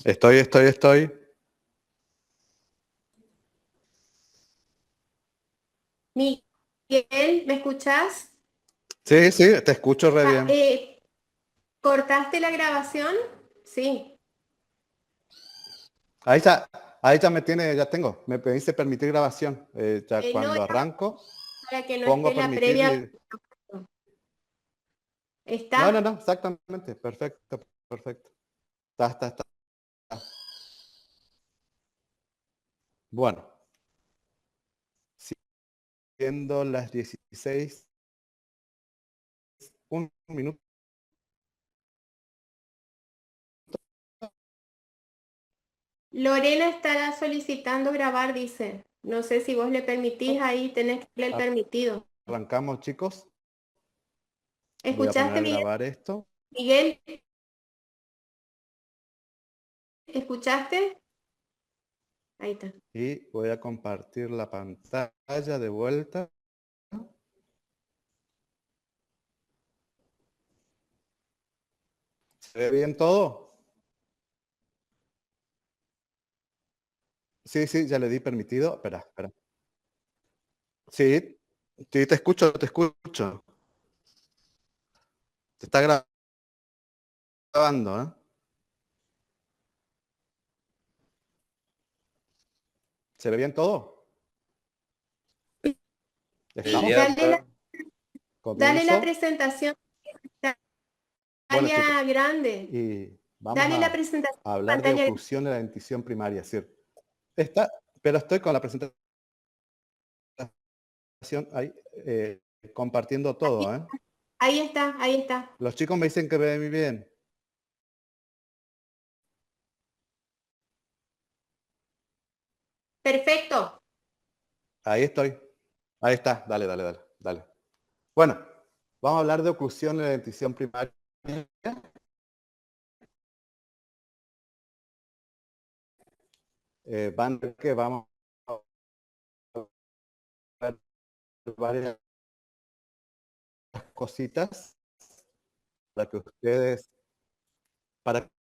Estoy. Miguel, ¿me escuchás? Sí, sí, te escucho re Ah, bien. ¿Cortaste la grabación? Sí. Ahí ya me tiene, ya tengo. Me pediste permitir grabación. Ya No cuando era arranco, para que no pongo esté la permitir previa. y... No, ¿Está? exactamente. Perfecto, perfecto. Está. Bueno, siendo las 16, un minuto. Lorena estará solicitando grabar, dice. No sé si vos le permitís, ahí tenés que darle el permitido. Arrancamos, chicos. Voy a poner ¿Escuchaste, a Miguel? grabar esto. Miguel, ¿escuchaste? Ahí está. Y voy a compartir la pantalla de vuelta. ¿Se ve bien todo? Sí, sí, ya le di permitido. Espera. Sí, sí, te escucho, te escucho. Te está grabando, ¿eh? ¿Se ve bien todo? ¿Estamos? Dale dale la Comienzo. presentación en Bueno, chicos, pantalla grande. y vamos Dale la a presentación en hablar de pantalla grande. oclusión de la dentición primaria. Es decir, pero estoy con la presentación ahí, compartiendo todo, ¿eh? Ahí está, ahí está. Los chicos me dicen que ven muy bien. Perfecto. Ahí estoy. Ahí está. Dale. Bueno, vamos a hablar de oclusión de la dentición primaria. Van a ver que vamos a ver varias cositas para que para que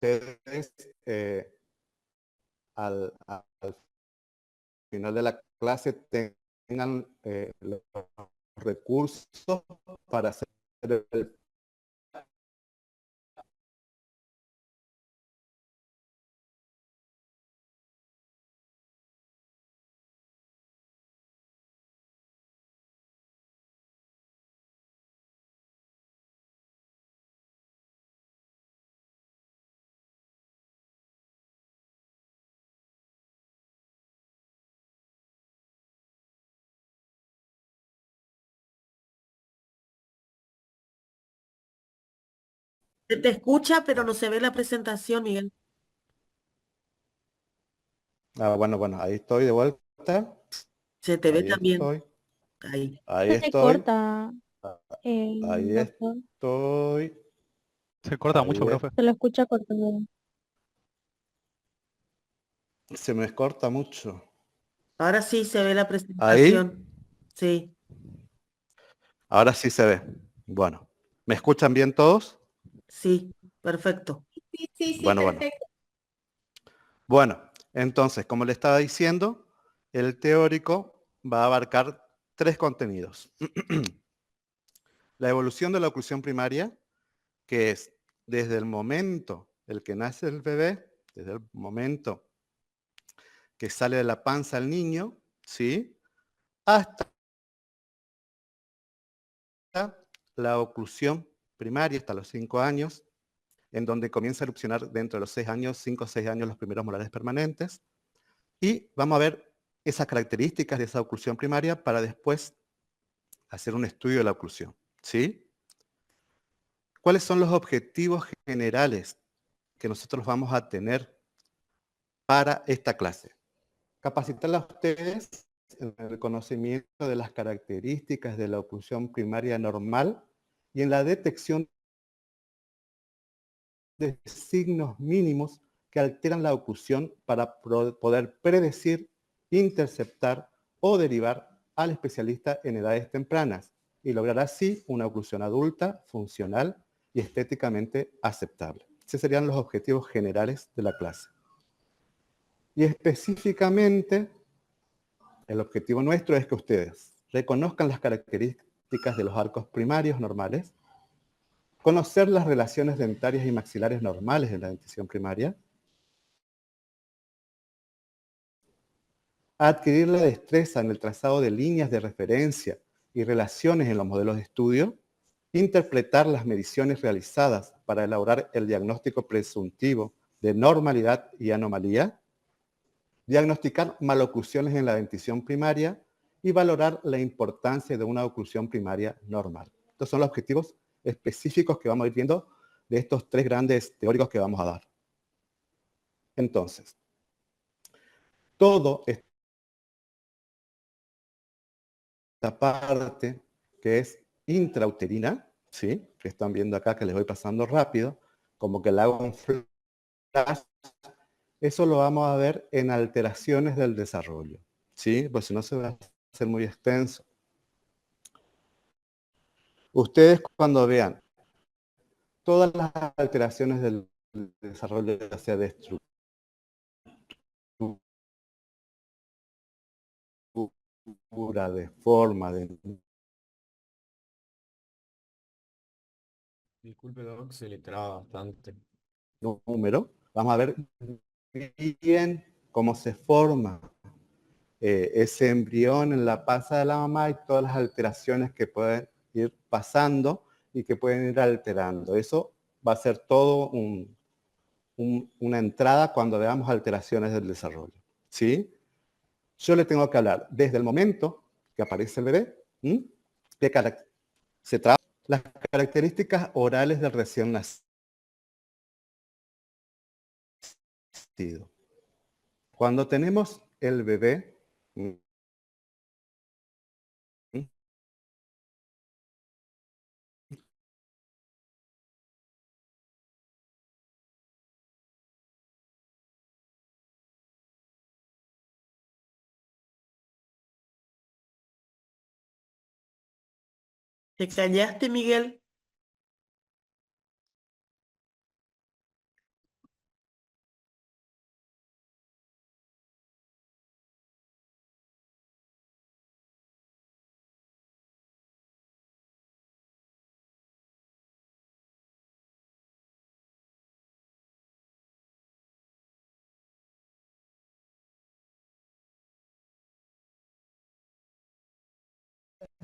ustedes al final de la clase tengan los recursos para hacer el... Se te escucha, pero no se ve la presentación, Miguel. bueno, ahí estoy de vuelta. Se te ve Ahí también. estoy. Ahí. Ahí Se estoy. corta, Ahí doctor. estoy. Se corta mucho, Ahí profe. Se lo escucha cortado. se me corta mucho. Ahora sí se ve la Ahí. presentación. Sí, Ahora sí se ve. Bueno. ¿Me escuchan bien todos? sí, perfecto. Sí, Bueno. perfecto. Bueno, entonces, como le estaba diciendo, el teórico va a abarcar 3 contenidos. La evolución de la oclusión primaria, que es desde el momento el que nace el bebé, desde el momento que sale de la panza el niño, ¿sí? Hasta la oclusión primaria, hasta los 5 años, en donde comienza a erupcionar dentro de los 6 años, 5 o 6 años, los primeros molares permanentes. Y vamos a ver esas características de esa oclusión primaria para después hacer un estudio de la oclusión, ¿sí? ¿Cuáles son los objetivos generales que nosotros vamos a tener para esta clase? Capacitar a ustedes en el conocimiento de las características de la oclusión primaria normal y en la detección de signos mínimos que alteran la oclusión para poder predecir, interceptar o derivar al especialista en edades tempranas y lograr así una oclusión adulta, funcional y estéticamente aceptable. Esos serían los objetivos generales de la clase. Y específicamente, el objetivo nuestro es que ustedes reconozcan las características de los arcos primarios normales, conocer las relaciones dentarias y maxilares normales en la dentición primaria, adquirir la destreza en el trazado de líneas de referencia y relaciones en los modelos de estudio, interpretar las mediciones realizadas para elaborar el diagnóstico presuntivo de normalidad y anomalía, diagnosticar maloclusiones en la dentición primaria y valorar la importancia de una oclusión primaria normal. Estos son los objetivos específicos que vamos a ir viendo de estos tres grandes teóricos que vamos a dar. Entonces, todo esta parte que es intrauterina, ¿sí? Que están viendo acá, que les voy pasando rápido, como que le hago un flash, eso lo vamos a ver en alteraciones del desarrollo, ¿sí? Pues si no se va a hacer muy extenso. Ustedes cuando vean todas las alteraciones del desarrollo, ya sea de estructura, de forma, de Disculpe, Doc, se le traba bastante. número, vamos a ver bien cómo se forma ese embrión en la panza de la mamá y todas las alteraciones que pueden ir pasando y que pueden ir alterando. Eso va a ser todo una entrada cuando veamos alteraciones del desarrollo, ¿sí? Yo le tengo que hablar desde el momento que aparece el bebé, se trata las características orales del recién nacido. Cuando tenemos el bebé, ¿Te callaste, Miguel?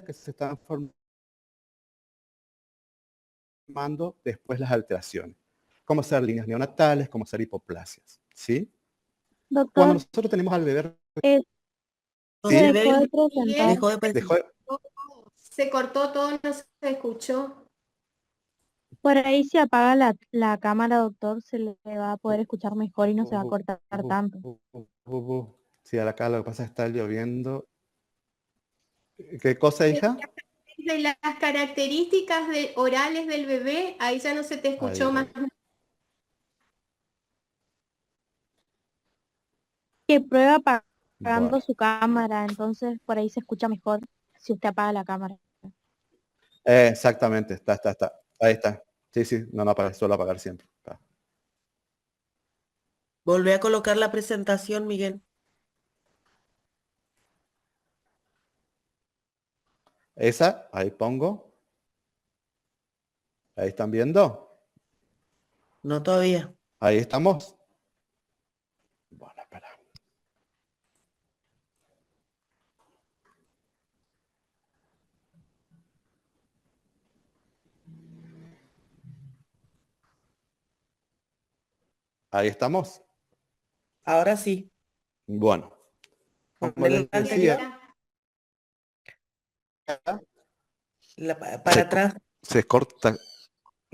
que se están formando después las alteraciones, como ser líneas neonatales, como ser hipoplasias, ¿sí? Cuando Doctor, nosotros tenemos al bebé, No ¿sí? se se ve, dejó de Miguel, presentar. dejó de dejó, presentar. se cortó todo, no se escuchó. Por ahí si apaga la cámara, doctor, se le va a poder escuchar mejor y no se va a cortar tanto. sí, acá lo que pasa es que está lloviendo. ¿Qué cosa, hija? De las características orales del bebé, ahí ya no se te Ahí escuchó más. voy. Que prueba apagando Bueno, su cámara, entonces por ahí se escucha mejor si usted apaga la cámara. exactamente, está. Ahí está. Sí, no apagar, suelo apagar siempre. Está. Volví a colocar la presentación, Miguel. Esa, ahí pongo. Ahí están viendo. No todavía. Ahí estamos. Bueno, espera. Ahí estamos. Ahora sí. Bueno, como les Adelante. decía, Para atrás. se corta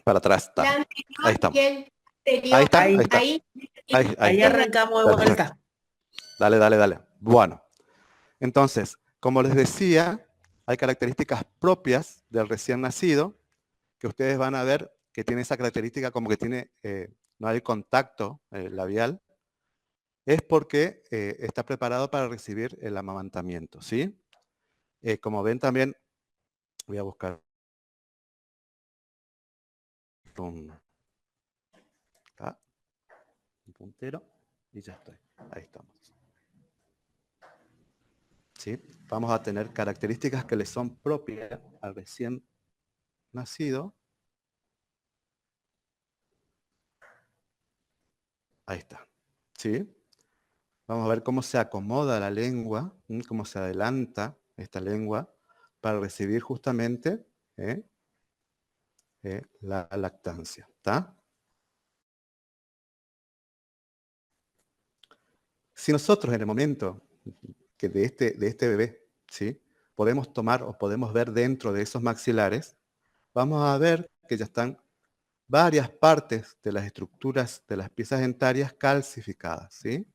para atrás. Está. La Ahí anterior, estamos. Miguel, Ahí está, Ahí. ahí está. ahí, Ahí Ahí está. arrancamos de Perfecto. vuelta. Dale. Bueno, entonces, como les decía, hay características propias del recién nacido que ustedes van a ver que tiene esa característica como que tiene, no hay contacto labial. Es porque está preparado para recibir el amamantamiento, ¿sí? Como ven también, voy a buscar Pum. Acá, un puntero, y ya estoy. Ahí estamos. ¿Sí? Vamos a tener características que le son propias al recién nacido. Ahí está. ¿Sí? Vamos a ver cómo se acomoda la lengua, cómo se adelanta esta lengua para recibir justamente la lactancia. ¿Está? Si nosotros en el momento que de este bebé, ¿sí?, podemos tomar o podemos ver dentro de esos maxilares, vamos a ver que ya están varias partes de las estructuras de las piezas dentarias calcificadas, ¿sí?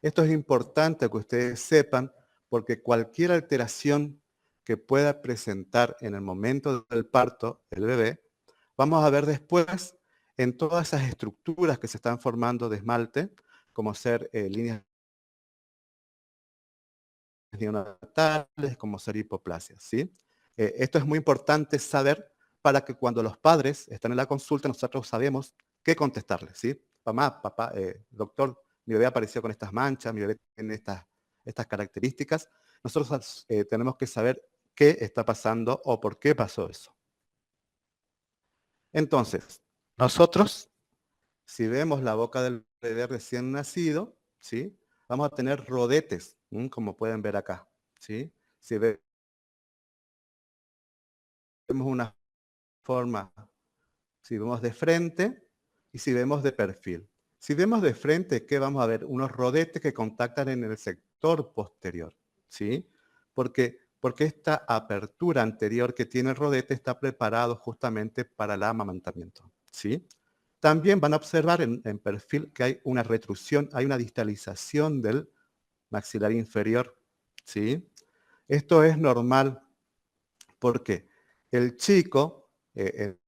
Esto es importante que ustedes sepan porque cualquier alteración que pueda presentar en el momento del parto el bebé, vamos a ver después en todas esas estructuras que se están formando de esmalte, como ser líneas neonatales, como ser hipoplasias, ¿sí? Esto es muy importante saber para que cuando los padres están en la consulta, nosotros sabemos qué contestarles, ¿sí? Mamá, papá, doctor, mi bebé apareció con estas manchas, mi bebé tiene estas características. Nosotros tenemos que saber qué está pasando o por qué pasó eso. Entonces, nosotros, si vemos la boca del bebé recién nacido, ¿sí?, vamos a tener rodetes, como pueden ver acá, ¿sí? Si vemos una forma, si vemos de frente y si vemos de perfil. Si vemos de frente, ¿qué vamos a ver? Unos rodetes que contactan en el sector posterior, ¿sí? Porque esta apertura anterior que tiene el rodete está preparado justamente para el amamantamiento, ¿sí? También van a observar en perfil que hay una retrusión, hay una distalización del maxilar inferior, ¿sí? Esto es normal porque el chico, en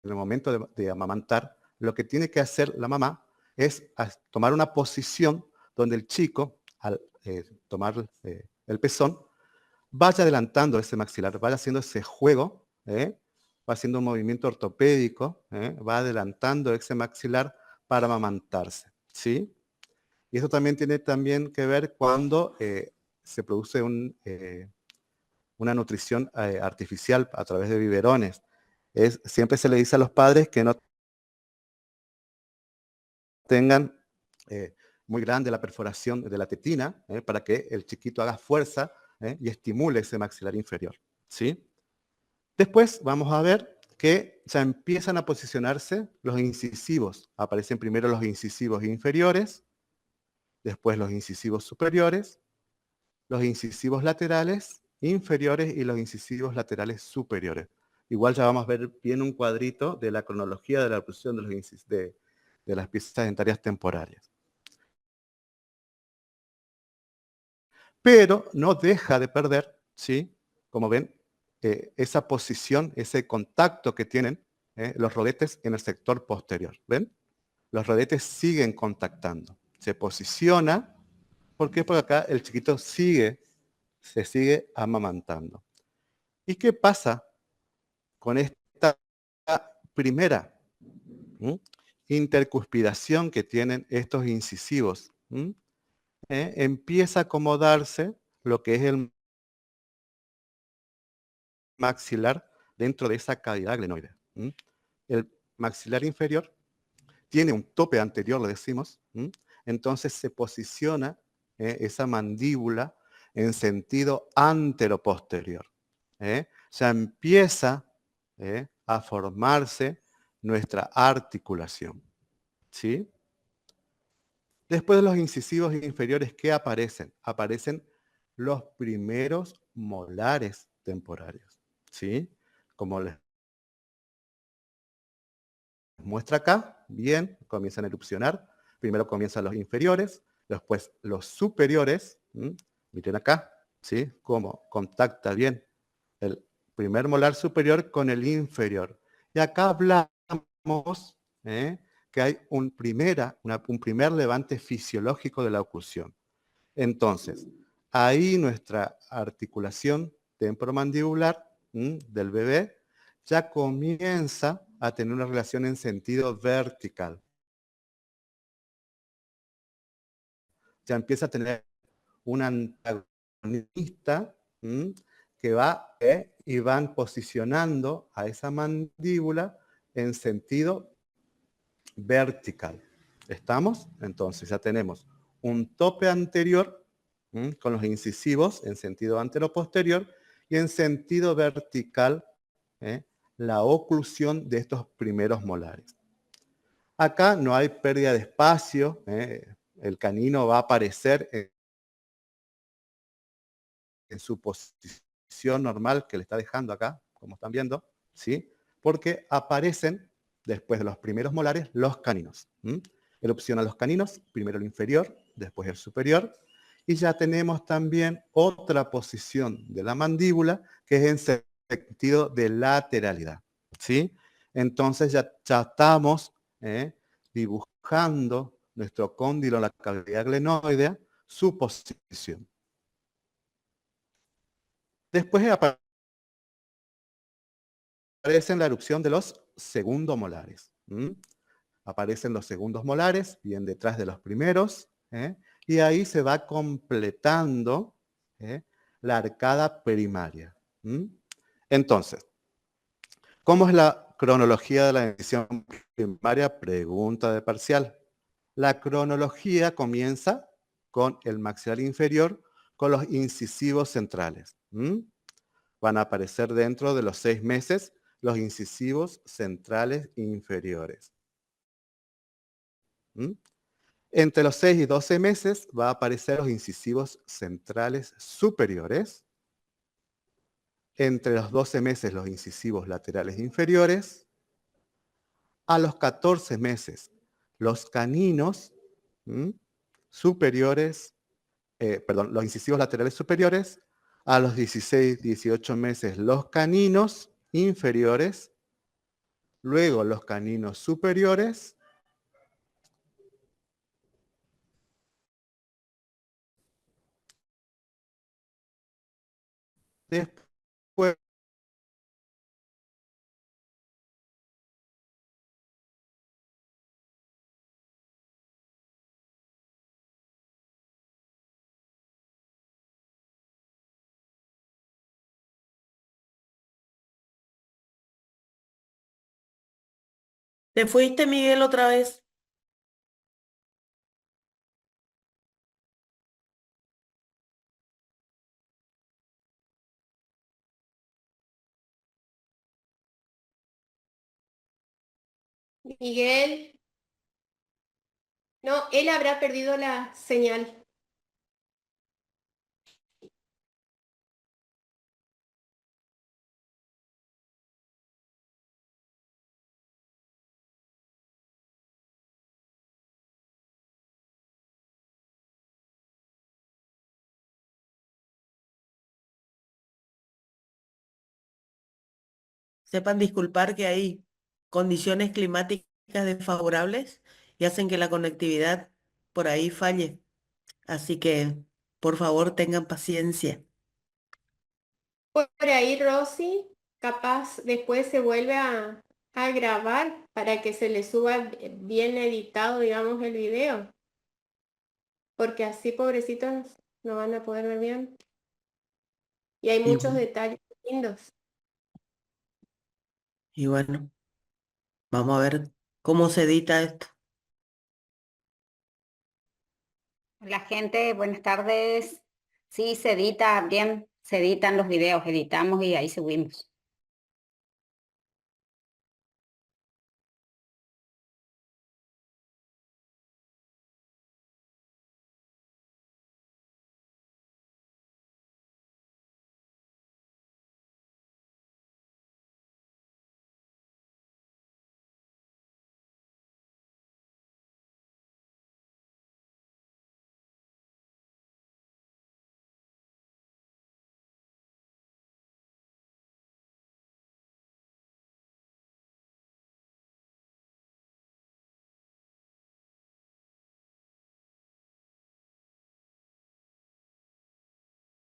el momento de amamantar, lo que tiene que hacer la mamá es tomar una posición donde el chico, al tomar el pezón, vaya adelantando ese maxilar, vaya haciendo ese juego, va haciendo un movimiento ortopédico, va adelantando ese maxilar para amamantarse, ¿sí? Y eso también tiene que ver cuando se produce una nutrición artificial a través de biberones. Siempre se le dice a los padres que no tengan muy grande la perforación de la tetina para que el chiquito haga fuerza y estimule ese maxilar inferior, ¿sí? Después vamos a ver que ya empiezan a posicionarse los incisivos. Aparecen primero los incisivos inferiores, después los incisivos superiores, los incisivos laterales inferiores y los incisivos laterales superiores. Igual ya vamos a ver bien un cuadrito de la cronología de la oclusión de las piezas dentarias temporarias. Pero no deja de perder, ¿sí?, como ven, esa posición, ese contacto que tienen los rodetes en el sector posterior. ¿Ven? Los rodetes siguen contactando. Se posiciona. ¿Por qué? Porque acá el chiquito se sigue amamantando. ¿Y qué pasa con esta primera intercuspidación que tienen estos incisivos? Empieza a acomodarse lo que es el maxilar dentro de esa cavidad glenoide. El maxilar inferior tiene un tope anterior, lo decimos, entonces se posiciona esa mandíbula en sentido anteroposterior. Ya empieza a formarse nuestra articulación, ¿sí? Después de los incisivos inferiores, ¿qué aparecen? Aparecen los primeros molares temporarios, ¿sí? Como les muestra acá, bien, comienzan a erupcionar. Primero comienzan los inferiores, después los superiores. Miren acá, ¿sí? Cómo contacta bien el primer molar superior con el inferior. Y acá hablamos que hay un primer levante fisiológico de la oclusión. Entonces, ahí nuestra articulación temporomandibular del bebé ya comienza a tener una relación en sentido vertical. Ya empieza a tener un antagonista que va y van posicionando a esa mandíbula en sentido vertical. ¿Estamos? Entonces ya tenemos un tope anterior con los incisivos en sentido anteroposterior y en sentido vertical la oclusión de estos primeros molares. Acá no hay pérdida de espacio, el canino va a aparecer en su posición normal que le está dejando acá, como están viendo, ¿sí? Porque aparecen, después de los primeros molares, los caninos. Erupciona los caninos, primero el inferior, después el superior, y ya tenemos también otra posición de la mandíbula, que es en sentido de lateralidad, ¿sí? Entonces ya estamos dibujando nuestro cóndilo en la cavidad glenoidea, su posición. Después aparece la erupción de los segundos molares. Aparecen los segundos molares, bien detrás de los primeros, y ahí se va completando la arcada primaria. Entonces, ¿cómo es la cronología de la dentición primaria? Pregunta de parcial. La cronología comienza con el maxilar inferior, con los incisivos centrales. Van a aparecer dentro de los 6 meses los incisivos centrales inferiores. Entre los 6 y 12 meses va a aparecer los incisivos centrales superiores. Entre los 12 meses los incisivos laterales inferiores. A los 14 meses los caninos superiores, los incisivos laterales superiores. A los 16, 18 meses los caninos inferiores. Luego los caninos superiores. Después ¿Te fuiste, Miguel, otra vez? Miguel, no, él habrá perdido la señal. Sepan disculpar que hay condiciones climáticas desfavorables y hacen que la conectividad por ahí falle. Así que, por favor, tengan paciencia. Por ahí, Rosy, capaz después se vuelve a grabar para que se le suba bien editado, digamos, el video. Porque así, pobrecitos, no van a poder ver bien. Y hay Y, muchos detalles lindos. y bueno, vamos a ver cómo se edita esto. La gente, buenas tardes. Sí, se edita bien, se editan los videos, editamos y ahí subimos.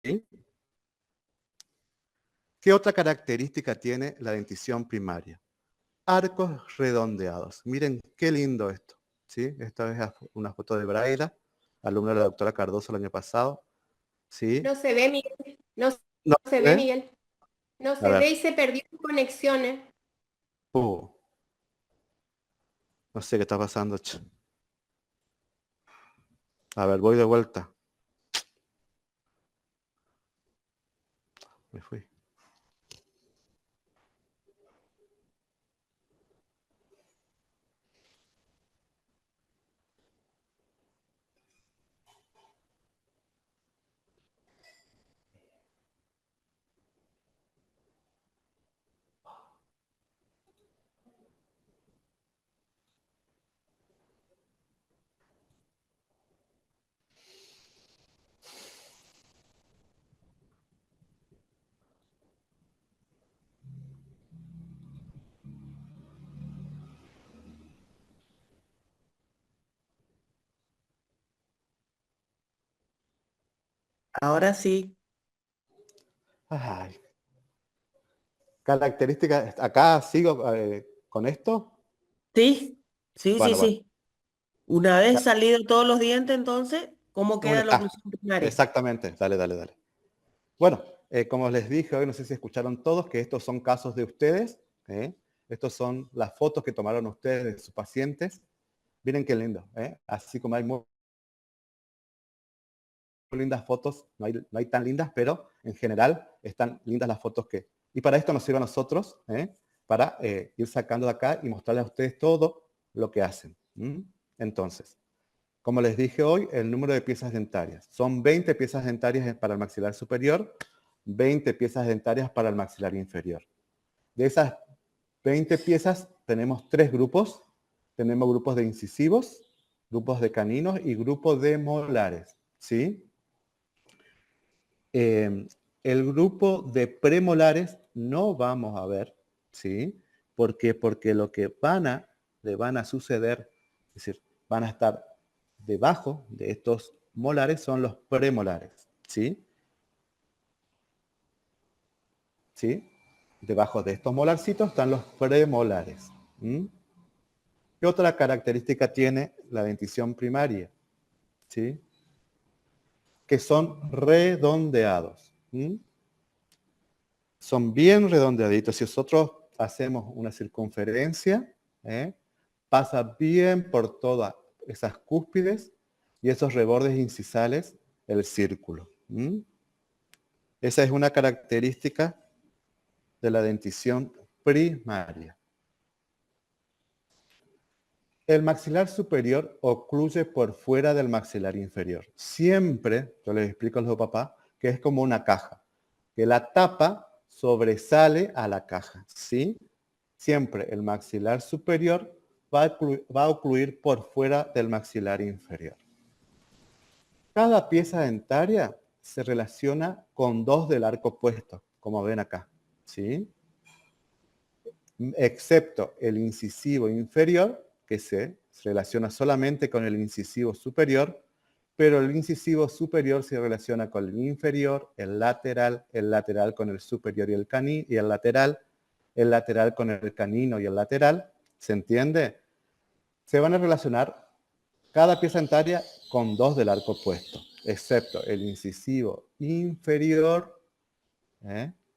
¿sí? ¿Qué otra característica tiene la dentición primaria? Arcos redondeados. Miren qué lindo esto, ¿sí? Esta es una foto de Braida, alumna de la doctora Cardoso el año pasado, ¿sí? No se ve, Miguel. No ¿No se ve, ve? Miguel. No A se ve ver. y se perdió conexiones. No sé qué está pasando, che. A ver, voy de vuelta. Me fui. Ahora sí. Ay. Característica, acá sigo con esto. Sí, sí, sí, Bueno, bueno. sí. Una vez salido todos los dientes, entonces, ¿cómo queda la oclusión primaria? Exactamente. Dale, dale, dale. Bueno, como les dije hoy, no sé si escucharon todos, que estos son casos de ustedes. Estos son las fotos que tomaron ustedes de sus pacientes. Miren qué lindo. Así como hay muy lindas fotos, no hay tan lindas, pero en general están lindas las fotos que... Y para esto nos sirve a nosotros, para ir sacando de acá y mostrarles a ustedes todo lo que hacen. Entonces, como les dije hoy, el número de piezas dentarias. Son 20 piezas dentarias para el maxilar superior, 20 piezas dentarias para el maxilar inferior. De esas 20 piezas tenemos 3 grupos. Tenemos grupos de incisivos, grupos de caninos y grupos de molares. ¿Sí? El grupo de premolares no vamos a ver, ¿sí? ¿Por qué? Porque lo que le van a suceder, es decir, van a estar debajo de estos molares son los premolares, ¿sí? ¿Sí? Debajo de estos molarcitos están los premolares. ¿Qué otra característica tiene la dentición primaria? ¿Sí? Que son redondeados. Son bien redondeaditos. Si nosotros hacemos una circunferencia, pasa bien por todas esas cúspides y esos rebordes incisales el círculo. Esa es una característica de la dentición primaria. El maxilar superior ocluye por fuera del maxilar inferior. Siempre, yo les explico a los papás, que es como una caja, que la tapa sobresale a la caja, ¿sí? Siempre el maxilar superior va a ocluir por fuera del maxilar inferior. Cada pieza dentaria se relaciona con 2 del arco opuesto, como ven acá, ¿sí? Excepto el incisivo inferior, que se relaciona solamente con el incisivo superior, pero el incisivo superior se relaciona con el inferior, el lateral con el superior y el canino, y el lateral con el canino y el lateral, ¿se entiende? Se van a relacionar cada pieza dentaria con 2 del arco opuesto, excepto el incisivo inferior,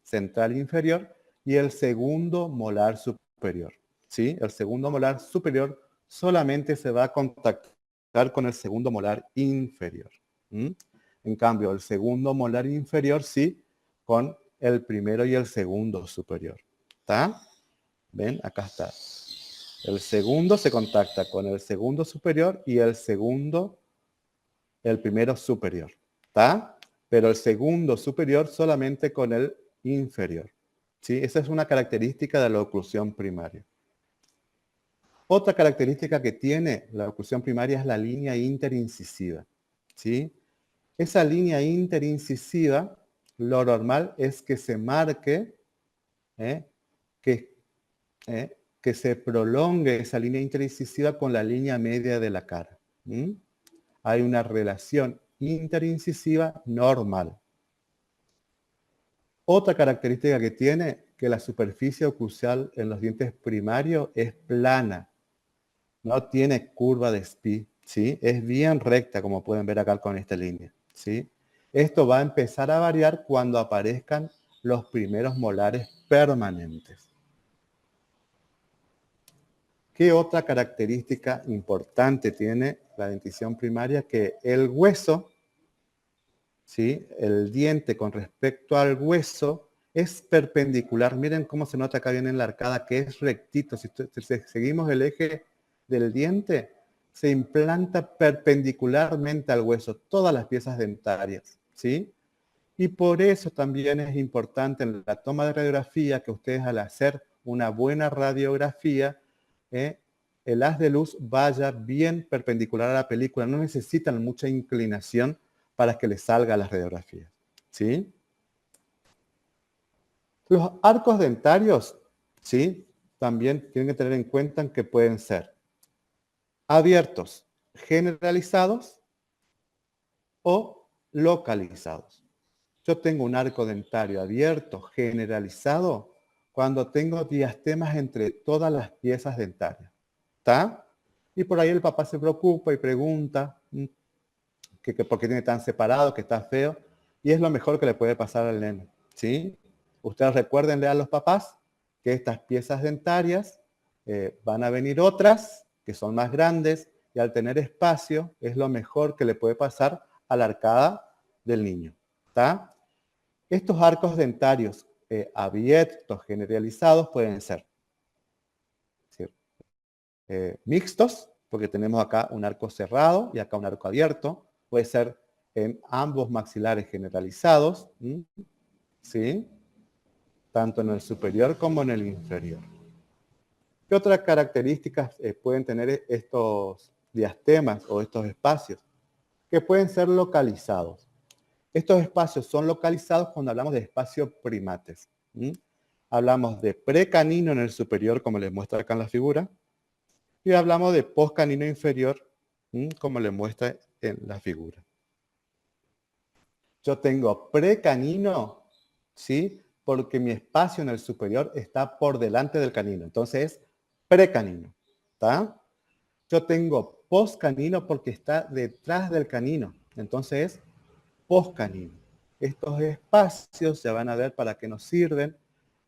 central inferior, y el segundo molar superior. ¿Sí? El segundo molar superior solamente se va a contactar con el segundo molar inferior. En cambio, el segundo molar inferior sí, con el primero y el segundo superior. ¿Está? ¿Ven? Acá está. El segundo se contacta con el segundo superior y el primero superior. ¿Está? Pero el segundo superior solamente con el inferior. ¿Sí? Esa es una característica de la oclusión primaria. Otra característica que tiene la oclusión primaria es la línea interincisiva. ¿Sí? Esa línea interincisiva, lo normal es que se marque, que se prolongue esa línea interincisiva con la línea media de la cara. Hay una relación interincisiva normal. Otra característica que tiene, que la superficie oclusal en los dientes primarios es plana. No tiene curva de Spee, ¿sí? Es bien recta, como pueden ver acá con esta línea, ¿sí? Esto va a empezar a variar cuando aparezcan los primeros molares permanentes. ¿Qué otra característica importante tiene la dentición primaria? Que el hueso, ¿sí? El diente con respecto al hueso es perpendicular. Miren cómo se nota acá bien en la arcada que es rectito. Si seguimos el eje del diente, se implanta perpendicularmente al hueso todas las piezas dentarias, ¿sí? Y por eso también es importante en la toma de radiografía que ustedes, al hacer una buena radiografía, el haz de luz vaya bien perpendicular a la película. No necesitan mucha inclinación para que les salga las radiografías, ¿sí? Los arcos dentarios, ¿sí? También tienen que tener en cuenta que pueden ser abiertos, generalizados o localizados. Yo tengo un arco dentario abierto, generalizado, cuando tengo diastemas entre todas las piezas dentarias. ¿Está? Y por ahí el papá se preocupa y pregunta que por qué tiene tan separado, que está feo. Y es lo mejor que le puede pasar al nene, ¿sí? Ustedes recuérdenle a los papás que estas piezas dentarias van a venir otras que son más grandes y al tener espacio es lo mejor que le puede pasar a la arcada del niño. ¿Está? Estos arcos dentarios abiertos, generalizados, pueden ser mixtos, porque tenemos acá un arco cerrado y acá un arco abierto. Puede ser en ambos maxilares generalizados, ¿sí? Tanto en el superior como en el inferior. ¿Qué otras características pueden tener estos diastemas o estos espacios? Que pueden ser localizados. Estos espacios son localizados cuando hablamos de espacios primates. Hablamos de precanino en el superior, como les muestra acá en la figura, y hablamos de postcanino inferior, como les muestra en la figura. Yo tengo precanino, ¿sí? Porque mi espacio en el superior está por delante del canino. Entonces es precanino, ¿está? Yo tengo postcanino porque está detrás del canino. Entonces es postcanino. Estos espacios se van a ver para qué nos sirven.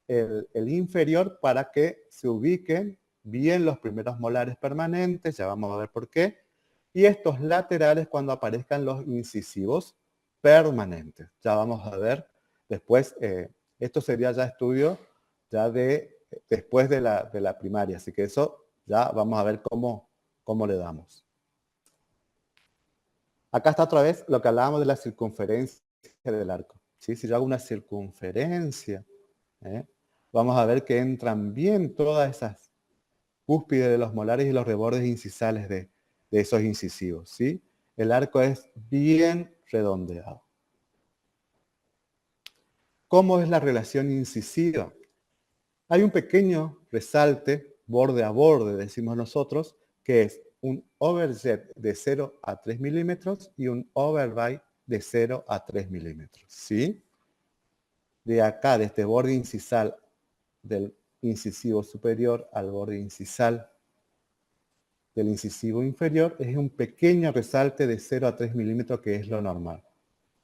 El inferior para que se ubiquen bien los primeros molares permanentes, ya vamos a ver por qué. Y estos laterales cuando aparezcan los incisivos permanentes. Ya vamos a ver después, esto sería ya estudio ya después de la primaria, así que eso ya vamos a ver cómo le damos. Acá está otra vez lo que hablábamos de la circunferencia del arco, ¿sí? Si yo hago una circunferencia, vamos a ver que entran bien todas esas cúspides de los molares y los rebordes incisales de esos incisivos, ¿sí? El arco es bien redondeado. ¿Cómo es la relación incisiva? Hay un pequeño resalte, borde a borde, decimos nosotros, que es un overjet de 0 a 3 milímetros y un overbite de 0 a 3 milímetros, ¿sí? De acá, de este borde incisal del incisivo superior al borde incisal del incisivo inferior, es un pequeño resalte de 0 a 3 milímetros, que es lo normal.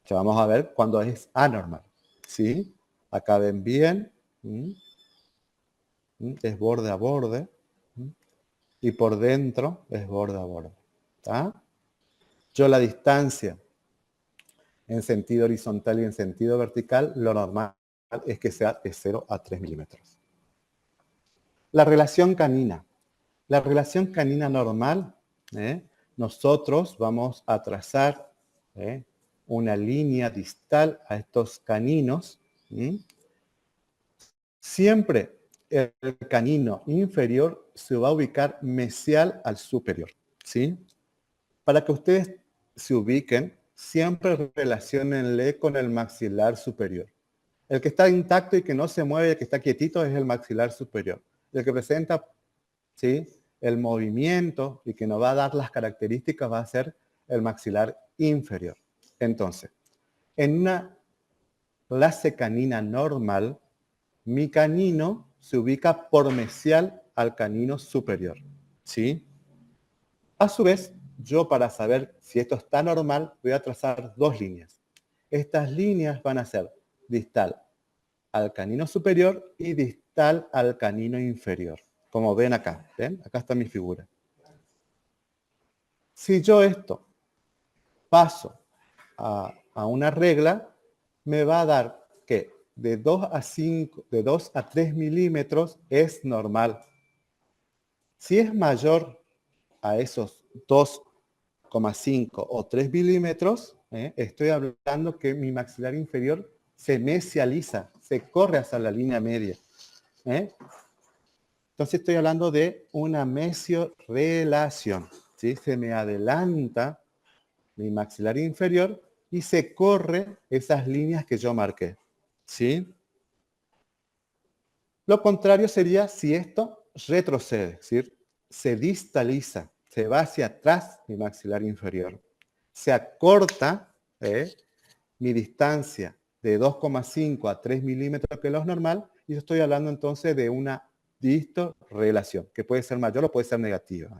Ya vamos a ver cuando es anormal, ¿sí? Acá ven bien, es borde a borde, y por dentro es borde a borde, ¿está? Yo la distancia en sentido horizontal y en sentido vertical, lo normal es que sea de 0 a 3 milímetros. La relación canina. La relación canina normal, nosotros vamos a trazar una línea distal a estos caninos. Siempre el canino inferior se va a ubicar mesial al superior, ¿sí? Para que ustedes se ubiquen, siempre relaciónenle con el maxilar superior. El que está intacto y que no se mueve, el que está quietito, es el maxilar superior. El que presenta, ¿sí?, el movimiento y que nos va a dar las características va a ser el maxilar inferior. Entonces, en una clase canina normal, mi canino se ubica por mesial al canino superior, ¿sí? A su vez, yo para saber si esto está normal, voy a trazar dos líneas. Estas líneas van a ser distal al canino superior y distal al canino inferior. Como ven acá, ¿ven? Acá está mi figura. Si yo esto paso a una regla, me va a dar que de 2 a 3 milímetros es normal. Si es mayor a esos 2,5 o 3 milímetros, estoy hablando que mi maxilar inferior se mesializa, se corre hacia la línea media. Entonces estoy hablando de una mesiorrelación, ¿sí? Se me adelanta mi maxilar inferior y se corre esas líneas que yo marqué, ¿sí? Lo contrario sería si esto retrocede, es decir, se distaliza, se va hacia atrás mi maxilar inferior. Se acorta mi distancia de 2,5 a 3 milímetros, que es lo normal, y yo estoy hablando entonces de una distorrelación, que puede ser mayor o puede ser negativa.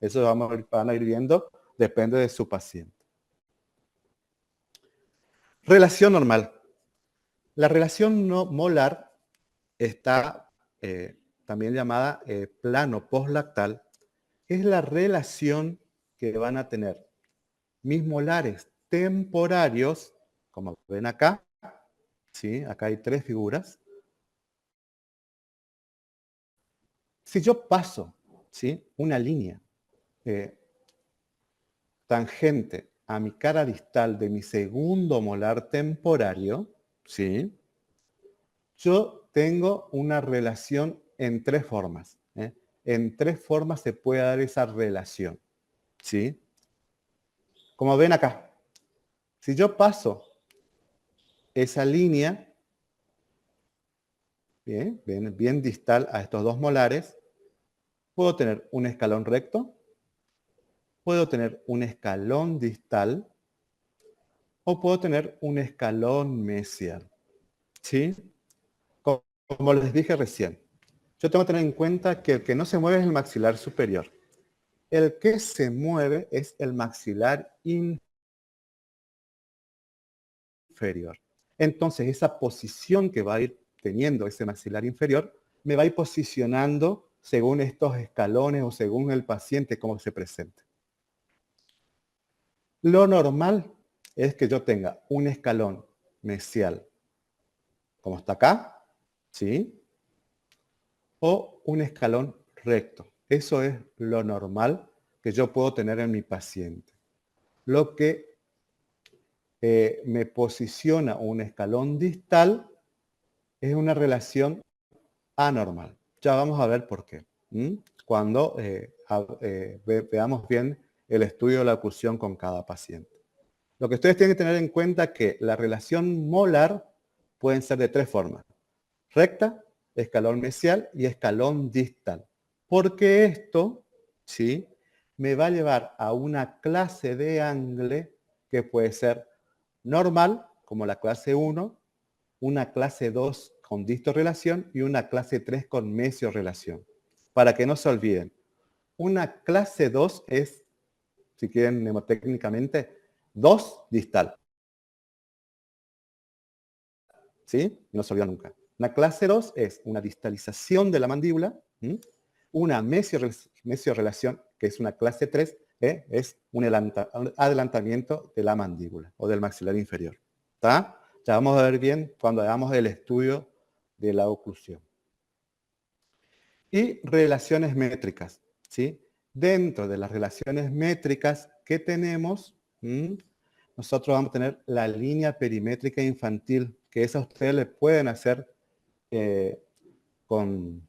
Eso van a ir viendo, depende de su paciente. Relación normal. La relación no molar está también llamada plano postlactal. Es la relación que van a tener mis molares temporarios, como ven acá, ¿sí? Acá hay tres figuras. Si yo paso, ¿sí?, una línea tangente a mi cara distal de mi segundo molar temporario, ¿sí?, yo tengo una relación en tres formas. En tres formas se puede dar esa relación, ¿sí? Como ven acá, si yo paso esa línea, bien distal a estos dos molares, puedo tener un escalón recto, puedo tener un escalón distal o puedo tener un escalón mesial, ¿sí? Como les dije recién, yo tengo que tener en cuenta que el que no se mueve es el maxilar superior. El que se mueve es el maxilar inferior. Entonces, esa posición que va a ir teniendo ese maxilar inferior, me va a ir posicionando según estos escalones o según el paciente cómo se presente. Lo normal es que yo tenga un escalón mesial, como está acá, ¿sí?, o un escalón recto. Eso es lo normal que yo puedo tener en mi paciente. Lo que me posiciona un escalón distal es una relación anormal. Ya vamos a ver por qué. Cuando veamos bien el estudio de la oclusión con cada paciente. Lo que ustedes tienen que tener en cuenta es que la relación molar pueden ser de tres formas: recta, escalón mesial y escalón distal. Porque esto, ¿sí?, me va a llevar a una clase de angle que puede ser normal, como la clase 1, una clase 2 con distorrelación y una clase 3 con mesiorrelación. Para que no se olviden, una clase 2 es, si quieren mnemotécnicamente, 2 distal. ¿Sí? No se olvida nunca. Una clase 2 es una distalización de la mandíbula. Una mesiorrelación, que es una clase 3, es un adelantamiento de la mandíbula o del maxilar inferior. ¿Está? Ya vamos a ver bien cuando hagamos el estudio de la oclusión. Y relaciones métricas, ¿sí? Dentro de las relaciones métricas que tenemos, nosotros vamos a tener la línea perimétrica infantil, que esa ustedes le pueden hacer con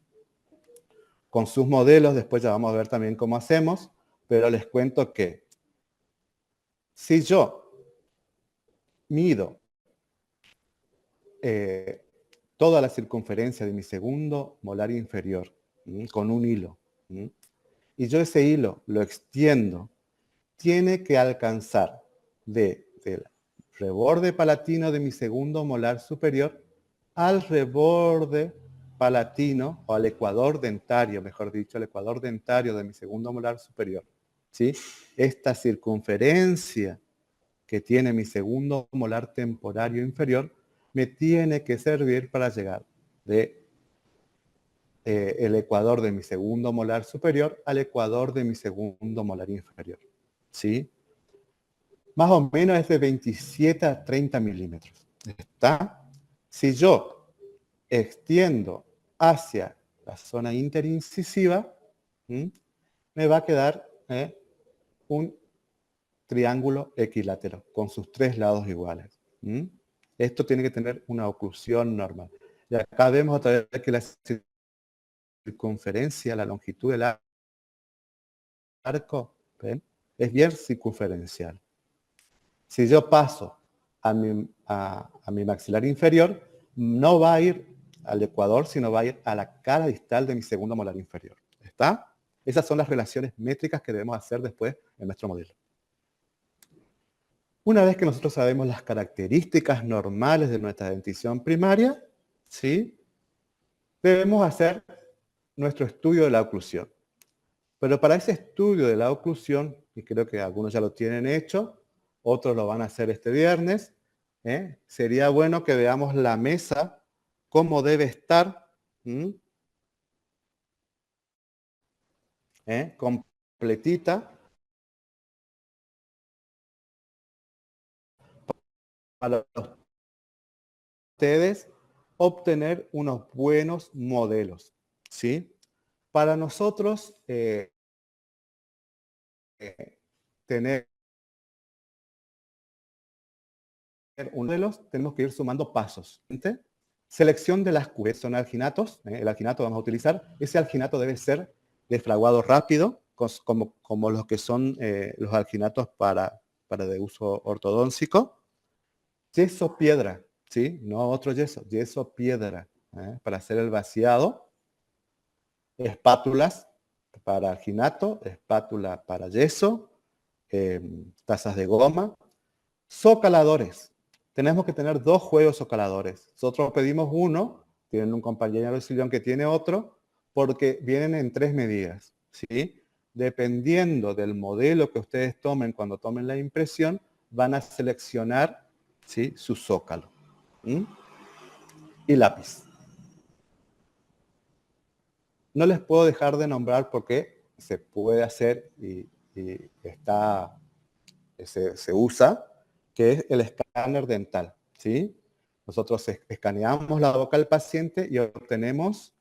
sus modelos. Después ya vamos a ver también cómo hacemos, pero les cuento que si yo mido toda la circunferencia de mi segundo molar inferior con un hilo, y yo ese hilo lo extiendo, tiene que alcanzar de reborde palatino de mi segundo molar superior al reborde palatino, o al ecuador dentario, mejor dicho, al ecuador dentario de mi segundo molar superior. ¿Sí? Esta circunferencia que tiene mi segundo molar temporario inferior me tiene que servir para llegar de el ecuador de mi segundo molar superior al ecuador de mi segundo molar inferior. ¿Sí? Más o menos es de 27 a 30 milímetros. ¿Está? Si yo extiendo hacia la zona interincisiva, me va a quedar un triángulo equilátero con sus tres lados iguales. Esto tiene que tener una oclusión normal. Y acá vemos otra vez que la circunferencia, la longitud del arco, ¿ven? Es bien circunferencial. Si yo paso a mi maxilar inferior, no va a ir al ecuador, sino va a ir a la cara distal de mi segundo molar inferior. ¿Está? Esas son las relaciones métricas que debemos hacer después en nuestro modelo. Una vez que nosotros sabemos las características normales de nuestra dentición primaria, ¿sí? Debemos hacer nuestro estudio de la oclusión. Pero para ese estudio de la oclusión, y creo que algunos ya lo tienen hecho, otros lo van a hacer este viernes, sería bueno que veamos la mesa, cómo debe estar, completita, para ustedes obtener unos buenos modelos, ¿sí? Para nosotros tener un modelo, tenemos que ir sumando pasos. Selección de las cubetas, son alginatos, el alginato vamos a utilizar. Ese alginato debe ser desfraguado rápido, como los que son los alginatos para de uso ortodóntico. Yeso piedra, ¿sí? No otro yeso, yeso piedra, para hacer el vaciado. Espátulas para alginato, espátula para yeso, tazas de goma. Socaladores. Tenemos que tener 2 juegos socaladores. Nosotros pedimos uno, tienen un compañero de sillón que tiene otro, porque vienen en 3 medidas, ¿sí? Dependiendo del modelo que ustedes tomen cuando tomen la impresión, van a seleccionar, ¿sí?, su zócalo. Y lápiz. No les puedo dejar de nombrar porque se puede hacer y se usa, que es el escáner dental, ¿sí? Nosotros escaneamos la boca del paciente y obtenemos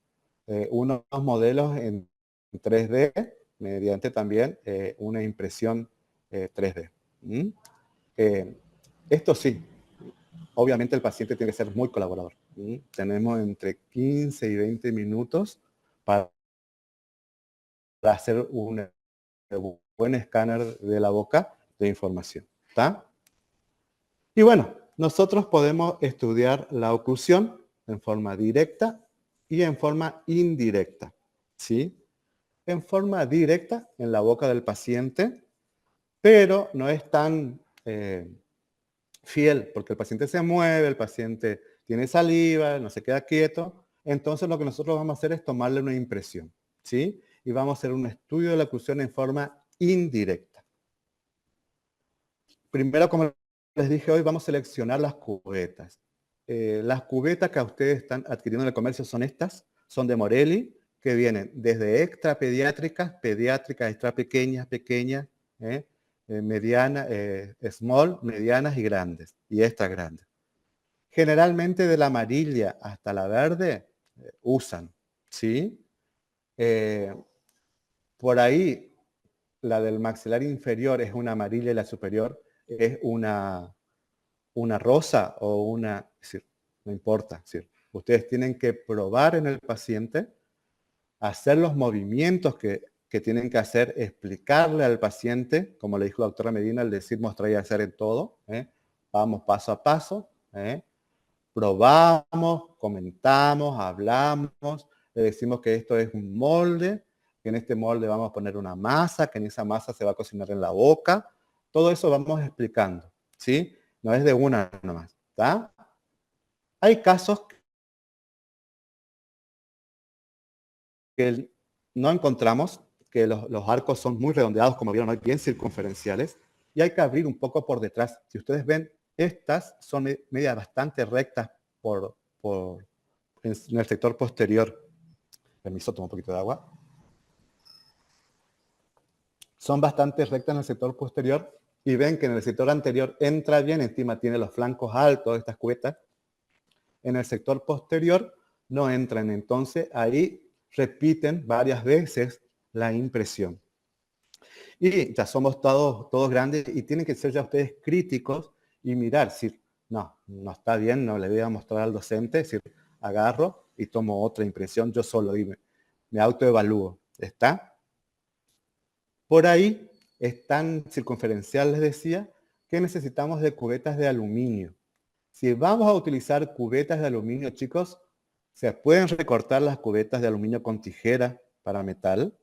unos modelos en 3D mediante también una impresión 3D. Esto sí, obviamente el paciente tiene que ser muy colaborador. Tenemos entre 15 y 20 minutos para hacer un buen escáner de la boca de información. ¿Está? Y bueno, nosotros podemos estudiar la oclusión en forma directa y en forma indirecta, ¿sí? En forma directa en la boca del paciente, pero no es tan fiel, porque el paciente se mueve, el paciente tiene saliva, no se queda quieto. Entonces lo que nosotros vamos a hacer es tomarle una impresión, ¿sí? Y vamos a hacer un estudio de la oclusión en forma indirecta. Primero, como les dije hoy, vamos a seleccionar las cubetas. Las cubetas que ustedes están adquiriendo en el comercio son estas, son de Morelli, que vienen desde extra pediátricas, extra pequeñas, medianas, small, medianas y grandes, y extra grandes. Generalmente de la amarilla hasta la verde usan, ¿sí? Por ahí, la del maxilar inferior es una amarilla y la superior es una rosa o una, es decir, no importa, es decir, ustedes tienen que probar en el paciente, hacer los movimientos que tienen que hacer, explicarle al paciente, como le dijo la doctora Medina, el decir, mostrar y hacer en todo, vamos paso a paso, probamos, comentamos, hablamos, le decimos que esto es un molde, que en este molde vamos a poner una masa, que en esa masa se va a cocinar en la boca, todo eso vamos explicando, ¿sí? no es de una nomás, ¿está? Hay casos que no encontramos, que los arcos son muy redondeados, como vieron hoy, bien circunferenciales, y hay que abrir un poco por detrás. Si ustedes ven, estas son medias bastante rectas en el sector posterior. Permiso, tomo un poquito de agua. Son bastante rectas en el sector posterior y ven que en el sector anterior entra bien, encima tiene los flancos altos, estas cubetas. En el sector posterior no entran, entonces ahí repiten varias veces la impresión. Y ya somos todos grandes y tienen que ser ya ustedes críticos y mirar si no está bien, no le voy a mostrar al docente, es decir, agarro y tomo otra impresión yo solo y me autoevalúo. ¿Está? Por ahí es tan circunferencial, les decía, que necesitamos de cubetas de aluminio. Si vamos a utilizar cubetas de aluminio, chicos, se pueden recortar las cubetas de aluminio con tijera para metal,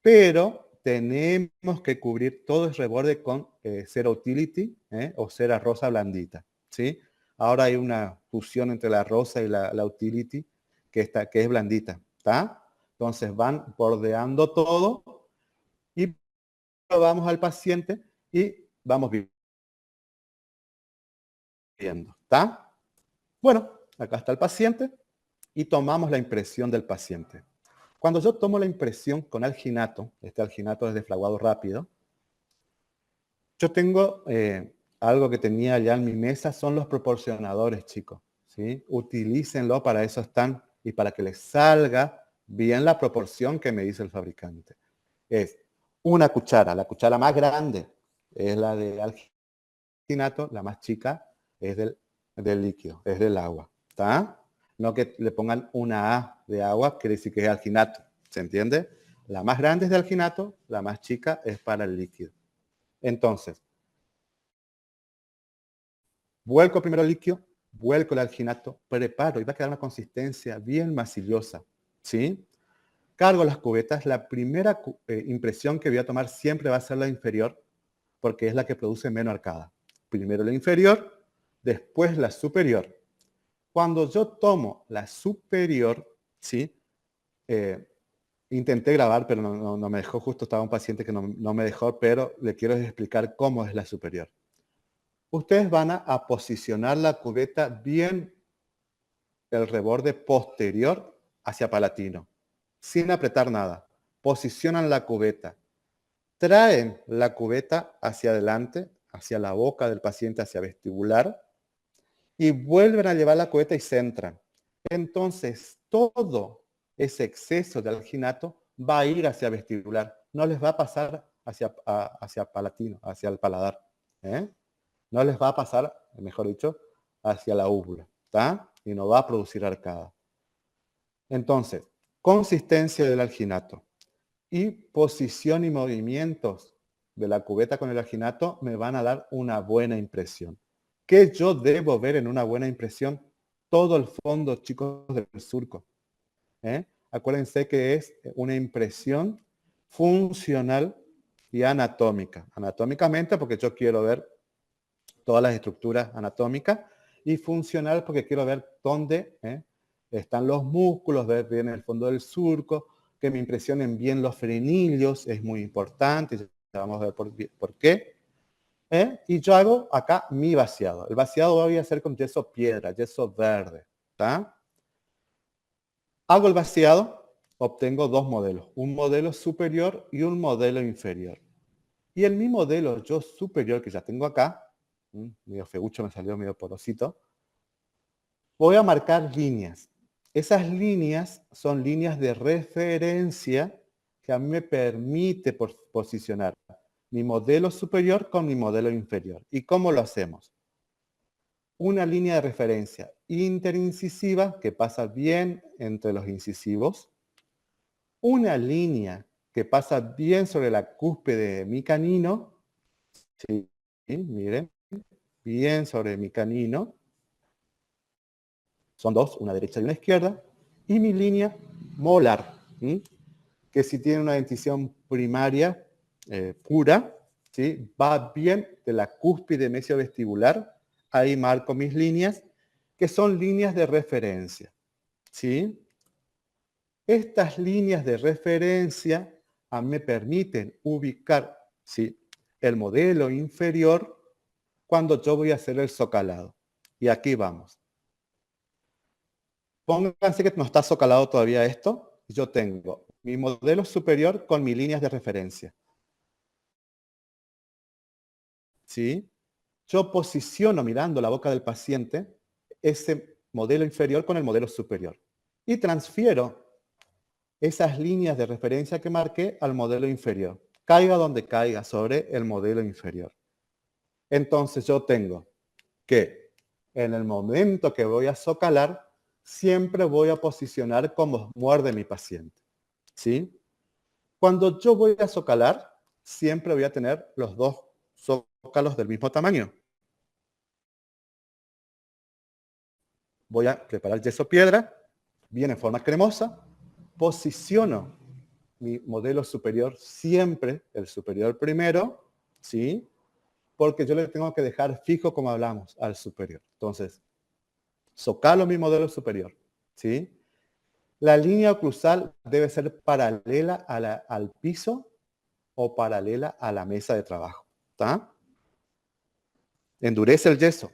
pero tenemos que cubrir todo el reborde con cera utility o cera rosa blandita, ¿sí? Ahora hay una fusión entre la rosa y la utility que es blandita, ¿está? Entonces van bordeando todo y vamos al paciente y vamos viendo, ¿está? Bueno, acá está el paciente y tomamos la impresión del paciente. Cuando yo tomo la impresión con alginato, este alginato es deflaguado rápido, yo tengo algo que tenía ya en mi mesa, son los proporcionadores, chicos, ¿sí? Utilícenlo, para eso están, y para que les salga bien la proporción que me dice el fabricante. Es una cuchara, la cuchara más grande es la de alginato, la más chica es del líquido, es del agua, ¿está? No que le pongan una A de agua, quiere decir que es alginato, ¿se entiende? La más grande es de alginato, la más chica es para el líquido. Entonces, vuelco primero el líquido, vuelco el alginato, preparo y va a quedar una consistencia bien masillosa, ¿sí? Cargo las cubetas, la primera impresión que voy a tomar siempre va a ser la inferior, porque es la que produce menos arcada. Primero la inferior, después la superior. Cuando yo tomo la superior, ¿sí? Intenté grabar, pero no me dejó, justo estaba un paciente que no me dejó, pero le quiero explicar cómo es la superior. Ustedes van a posicionar la cubeta bien el reborde posterior hacia palatino, sin apretar nada. Posicionan la cubeta. Traen la cubeta hacia adelante, hacia la boca del paciente, hacia vestibular, y vuelven a llevar la cubeta y centran. Entonces, todo ese exceso de alginato va a ir hacia vestibular. No les va a pasar hacia palatino, hacia el paladar. No les va a pasar, mejor dicho, hacia la úvula. ¿Está? Y no va a producir arcada. Entonces, consistencia del alginato y posición y movimientos de la cubeta con el alginato me van a dar una buena impresión. ¿Qué yo debo ver en una buena impresión? Todo el fondo, chicos, del surco. Acuérdense que es una impresión funcional y anatómica. Anatómicamente, porque yo quiero ver todas las estructuras anatómicas, y funcional porque quiero ver dónde están los músculos, ver bien el fondo del surco, que me impresionen bien los frenillos, es muy importante, ya vamos a ver por qué. Y yo hago acá mi vaciado. El vaciado voy a hacer con yeso piedra, yeso verde. ¿Tá? Hago el vaciado, obtengo dos modelos, un modelo superior y un modelo inferior. Y en mi modelo yo superior, que ya tengo acá, medio feucho, me salió medio porosito, voy a marcar líneas. Esas líneas son líneas de referencia que a mí me permite posicionar mi modelo superior con mi modelo inferior. ¿Y cómo lo hacemos? Una línea de referencia interincisiva que pasa bien entre los incisivos. Una línea que pasa bien sobre la cúspide de mi canino. Sí, miren, bien sobre mi canino. Son dos, una derecha y una izquierda. Y mi línea molar, que si tiene una dentición primaria pura, ¿sí? Va bien de la cúspide mesiovestibular ahí marco mis líneas, que son líneas de referencia, ¿sí? Estas líneas de referencia me permiten ubicar, ¿sí?, el modelo inferior cuando yo voy a hacer el socalado. Y aquí vamos. Pónganse que no está socalado todavía esto. Yo tengo mi modelo superior con mis líneas de referencia, ¿sí? Yo posiciono, mirando la boca del paciente, ese modelo inferior con el modelo superior. Y transfiero esas líneas de referencia que marqué al modelo inferior. Caiga donde caiga sobre el modelo inferior. Entonces yo tengo que en el momento que voy a socalar, siempre voy a posicionar como muerde mi paciente, ¿sí? Cuando yo voy a socalar, siempre voy a tener los dos zócalos del mismo tamaño. Voy a preparar yeso piedra, bien en forma cremosa, posiciono mi modelo superior siempre, el superior primero, ¿sí? Porque yo le tengo que dejar fijo, como hablamos, al superior. Entonces, socalo mi modelo superior, ¿sí? La línea oclusal debe ser paralela al piso o paralela a la mesa de trabajo, ¿está? Endurece el yeso.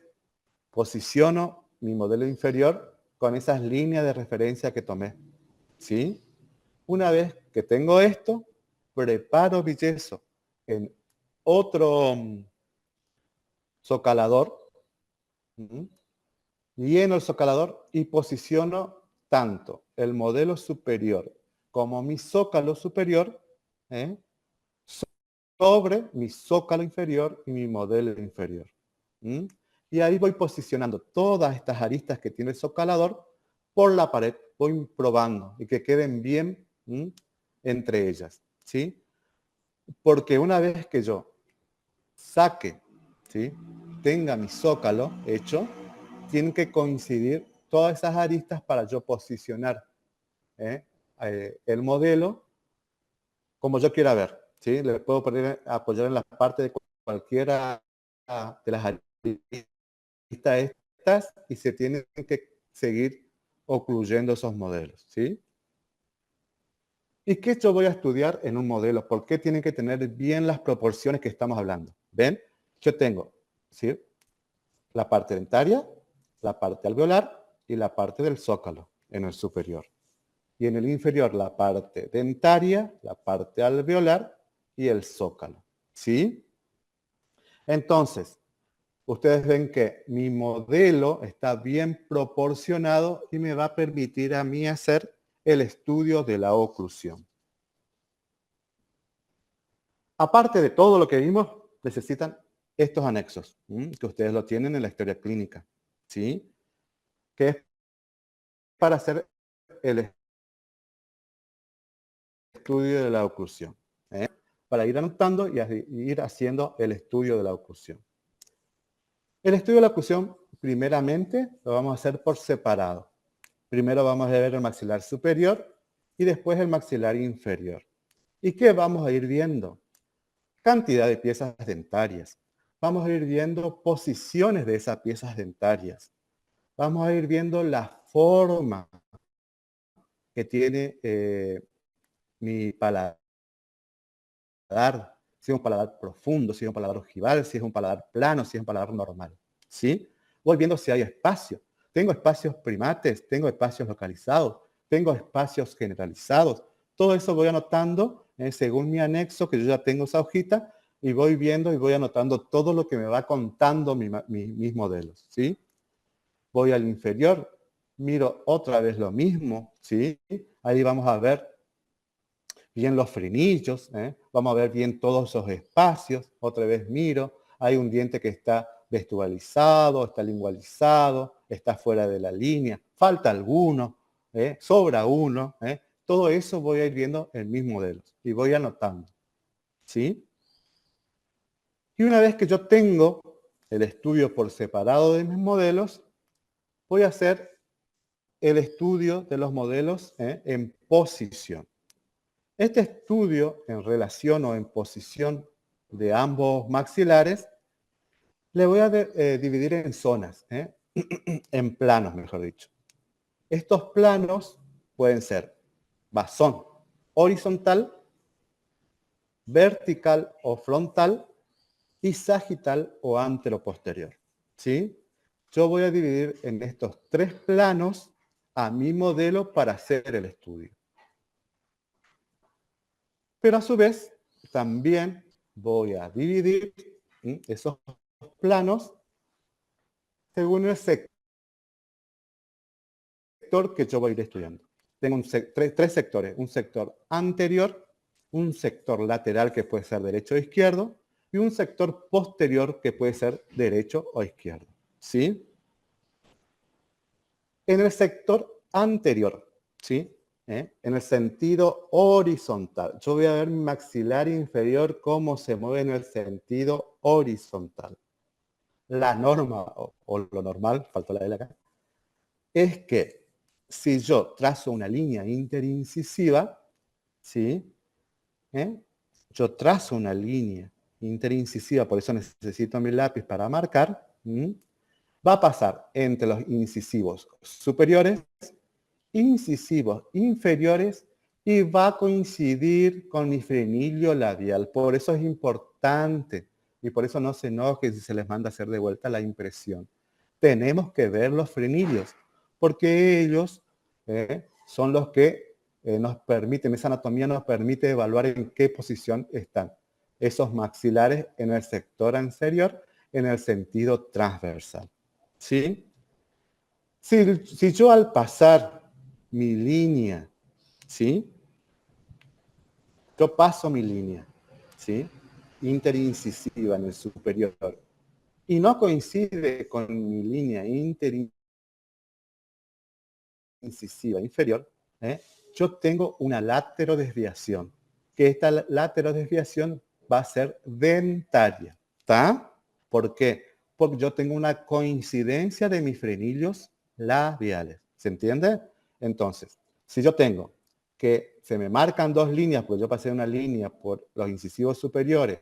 Posiciono mi modelo inferior con esas líneas de referencia que tomé, ¿sí? Una vez que tengo esto, preparo mi yeso en otro socalador, lleno el socalador y posiciono tanto el modelo superior como mi zócalo superior sobre mi zócalo inferior y mi modelo inferior. Y ahí voy posicionando todas estas aristas que tiene el socalador por la pared, voy probando y que queden bien entre ellas, ¿sí? Porque una vez que yo saque, ¿sí?, tenga mi zócalo hecho, tienen que coincidir todas esas aristas para yo posicionar el modelo como yo quiera ver, ¿sí? Le puedo apoyar en la parte de cualquiera de las aristas estas y se tienen que seguir ocluyendo esos modelos, ¿sí? ¿Y qué yo voy a estudiar en un modelo? ¿Por qué tienen que tener bien las proporciones que estamos hablando? ¿Ven? Yo tengo, ¿sí?, la parte dentaria, la parte alveolar y la parte del zócalo en el superior. Y en el inferior la parte dentaria, la parte alveolar y el zócalo, ¿sí? Entonces, ustedes ven que mi modelo está bien proporcionado y me va a permitir a mí hacer el estudio de la oclusión. Aparte de todo lo que vimos, necesitan estos anexos, que ustedes lo tienen en la historia clínica, ¿sí? Que es para hacer el estudio de la oclusión, para ir anotando y ir haciendo el estudio de la oclusión. El estudio de la oclusión, primeramente, lo vamos a hacer por separado. Primero vamos a ver el maxilar superior y después el maxilar inferior. ¿Y qué vamos a ir viendo? Cantidad de piezas dentarias. Vamos a ir viendo posiciones de esas piezas dentarias. Vamos a ir viendo la forma que tiene mi paladar. Si es un paladar profundo, si es un paladar ojival, si es un paladar plano, si es un paladar normal, ¿sí? Voy viendo si hay espacio. Tengo espacios primates, tengo espacios localizados, tengo espacios generalizados. Todo eso voy anotando según mi anexo, que yo ya tengo esa hojita, y voy viendo y voy anotando todo lo que me va contando mis modelos, ¿sí? Voy al inferior, miro otra vez lo mismo, ¿sí? Ahí vamos a ver bien los frenillos, vamos a ver bien todos esos espacios. Otra vez miro, hay un diente que está vestibulizado, está lingualizado, está fuera de la línea, falta alguno, sobra uno. Todo eso voy a ir viendo en mis modelos y voy anotando, ¿sí? Y una vez que yo tengo el estudio por separado de mis modelos, voy a hacer el estudio de los modelos en posición. Este estudio en relación o en posición de ambos maxilares Le voy a dividir en zonas, en planos, mejor dicho. Estos planos pueden ser son horizontal, vertical o frontal y sagital o anteroposterior. ¿Sí? Yo voy a dividir en estos 3 planos a mi modelo para hacer el estudio. Pero a su vez, también voy a dividir esos planos según el sector que yo voy a ir estudiando. Tengo 3 sectores, un sector anterior, un sector lateral que puede ser derecho o izquierdo, y un sector posterior que puede ser derecho o izquierdo. ¿Sí? En el sector anterior, ¿sí? En el sentido horizontal. Yo voy a ver mi maxilar inferior cómo se mueve en el sentido horizontal. La norma, o lo normal, faltó la L acá, es que si yo trazo una línea interincisiva, ¿sí? Yo trazo una línea interincisiva, por eso necesito mi lápiz para marcar, va a pasar entre los incisivos superiores, incisivos inferiores y va a coincidir con mi frenillo labial. Por eso es importante y por eso no se enojen si se les manda a hacer de vuelta la impresión. Tenemos que ver los frenillos porque ellos son los que nos permiten, esa anatomía nos permite evaluar en qué posición están esos maxilares en el sector anterior en el sentido transversal. ¿Sí? Si yo al pasar mi línea, ¿sí? Yo paso mi línea, ¿sí? Interincisiva en el superior y no coincide con mi línea interincisiva inferior, yo tengo una laterodesviación, que esta laterodesviación va a ser dentaria, ¿está? ¿Por qué? Porque yo tengo una coincidencia de mis frenillos labiales, ¿se entiende? Entonces, si yo tengo que se me marcan 2 líneas, pues yo pasé una línea por los incisivos superiores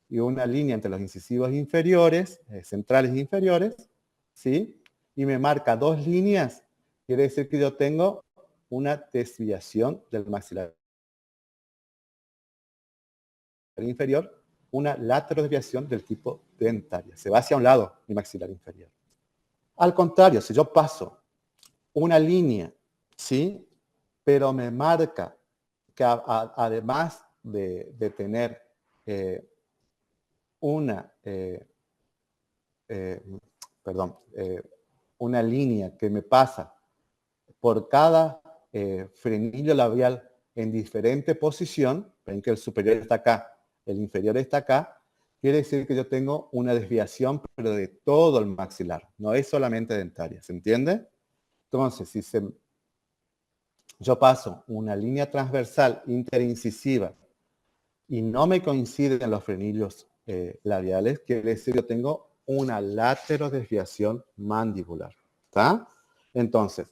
y una línea entre los incisivos inferiores, centrales e inferiores, ¿sí? Y me marca 2 líneas, quiere decir que yo tengo una desviación del maxilar inferior, una laterodesviación del tipo dentaria. Se va hacia un lado mi maxilar inferior. Al contrario, si yo paso una línea, ¿sí? Pero me marca que además de tener una línea que me pasa por cada frenillo labial en diferente posición, ven que el superior está acá, el inferior está acá, quiere decir que yo tengo una desviación, pero de todo el maxilar, no es solamente dentaria, ¿se entiende? Entonces, si yo paso una línea transversal interincisiva y no me coinciden los frenillos labiales, quiere decir que yo tengo una laterodesviación mandibular, ¿está? Entonces,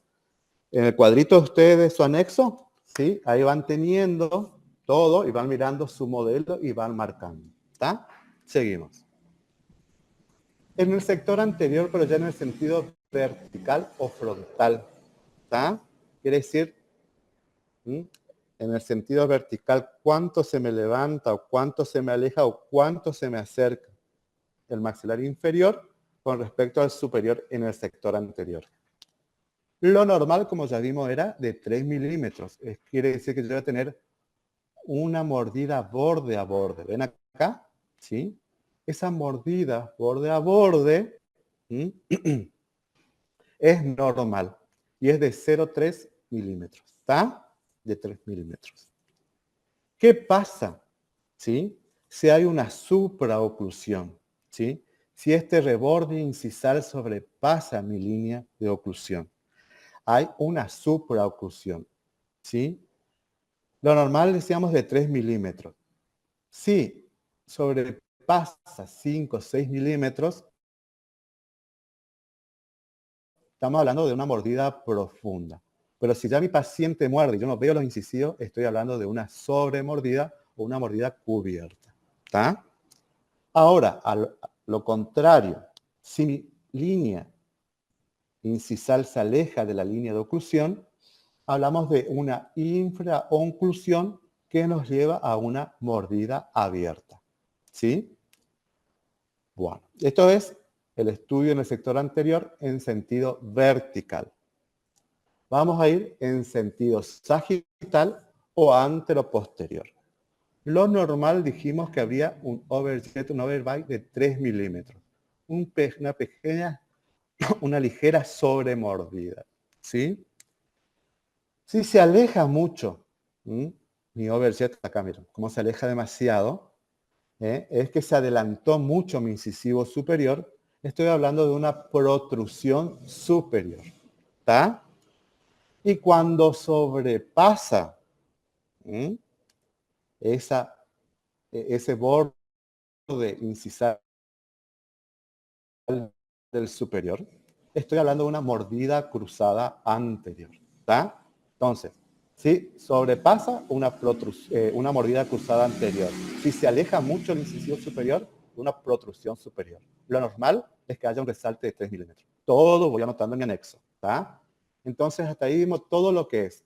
en el cuadrito de ustedes, su anexo, ¿sí? Ahí van teniendo todo y van mirando su modelo y van marcando, ¿está? Seguimos. En el sector anterior, pero ya en el sentido vertical o frontal, ¿está? Quiere decir, en el sentido vertical, cuánto se me levanta o cuánto se me aleja o cuánto se me acerca el maxilar inferior con respecto al superior en el sector anterior. Lo normal, como ya vimos, era de 3 milímetros. Quiere decir que yo voy a tener una mordida borde a borde. ¿Ven acá? ¿Sí? Esa mordida borde a borde es normal y es de 0,3 milímetros. ¿Está? De 3 milímetros. ¿Qué pasa? ¿Sí? Si hay una supraoclusión, ¿sí? Si este reborde incisal sobrepasa mi línea de oclusión, hay una supraoclusión, ¿sí? Lo normal decíamos de 3 milímetros. Si sobrepasa 5 o 6 milímetros, estamos hablando de una mordida profunda. Pero si ya mi paciente muerde y yo no veo los incisivos, estoy hablando de una sobremordida o una mordida cubierta. ¿Está? Ahora, lo contrario, si mi línea incisal se aleja de la línea de oclusión, hablamos de una infraonclusión que nos lleva a una mordida abierta. ¿Sí? Bueno, esto es el estudio en el sector anterior en sentido vertical. Vamos a ir en sentido sagital o anteroposterior. Lo normal dijimos que habría un overjet, un overbite de 3 milímetros. Una ligera sobremordida. ¿Sí? Si se aleja mucho, mi overjet, acá miren, como se aleja demasiado, es que se adelantó mucho mi incisivo superior. Estoy hablando de una protrusión superior. ¿Está? Y cuando sobrepasa ese borde incisal del superior, estoy hablando de una mordida cruzada anterior. ¿Está? Entonces, si sobrepasa una mordida cruzada anterior, si se aleja mucho el incisivo superior, una protrusión superior. Lo normal es que haya un resalte de 3 milímetros. Todo voy anotando en mi anexo. ¿Está? Entonces, hasta ahí vimos todo lo que es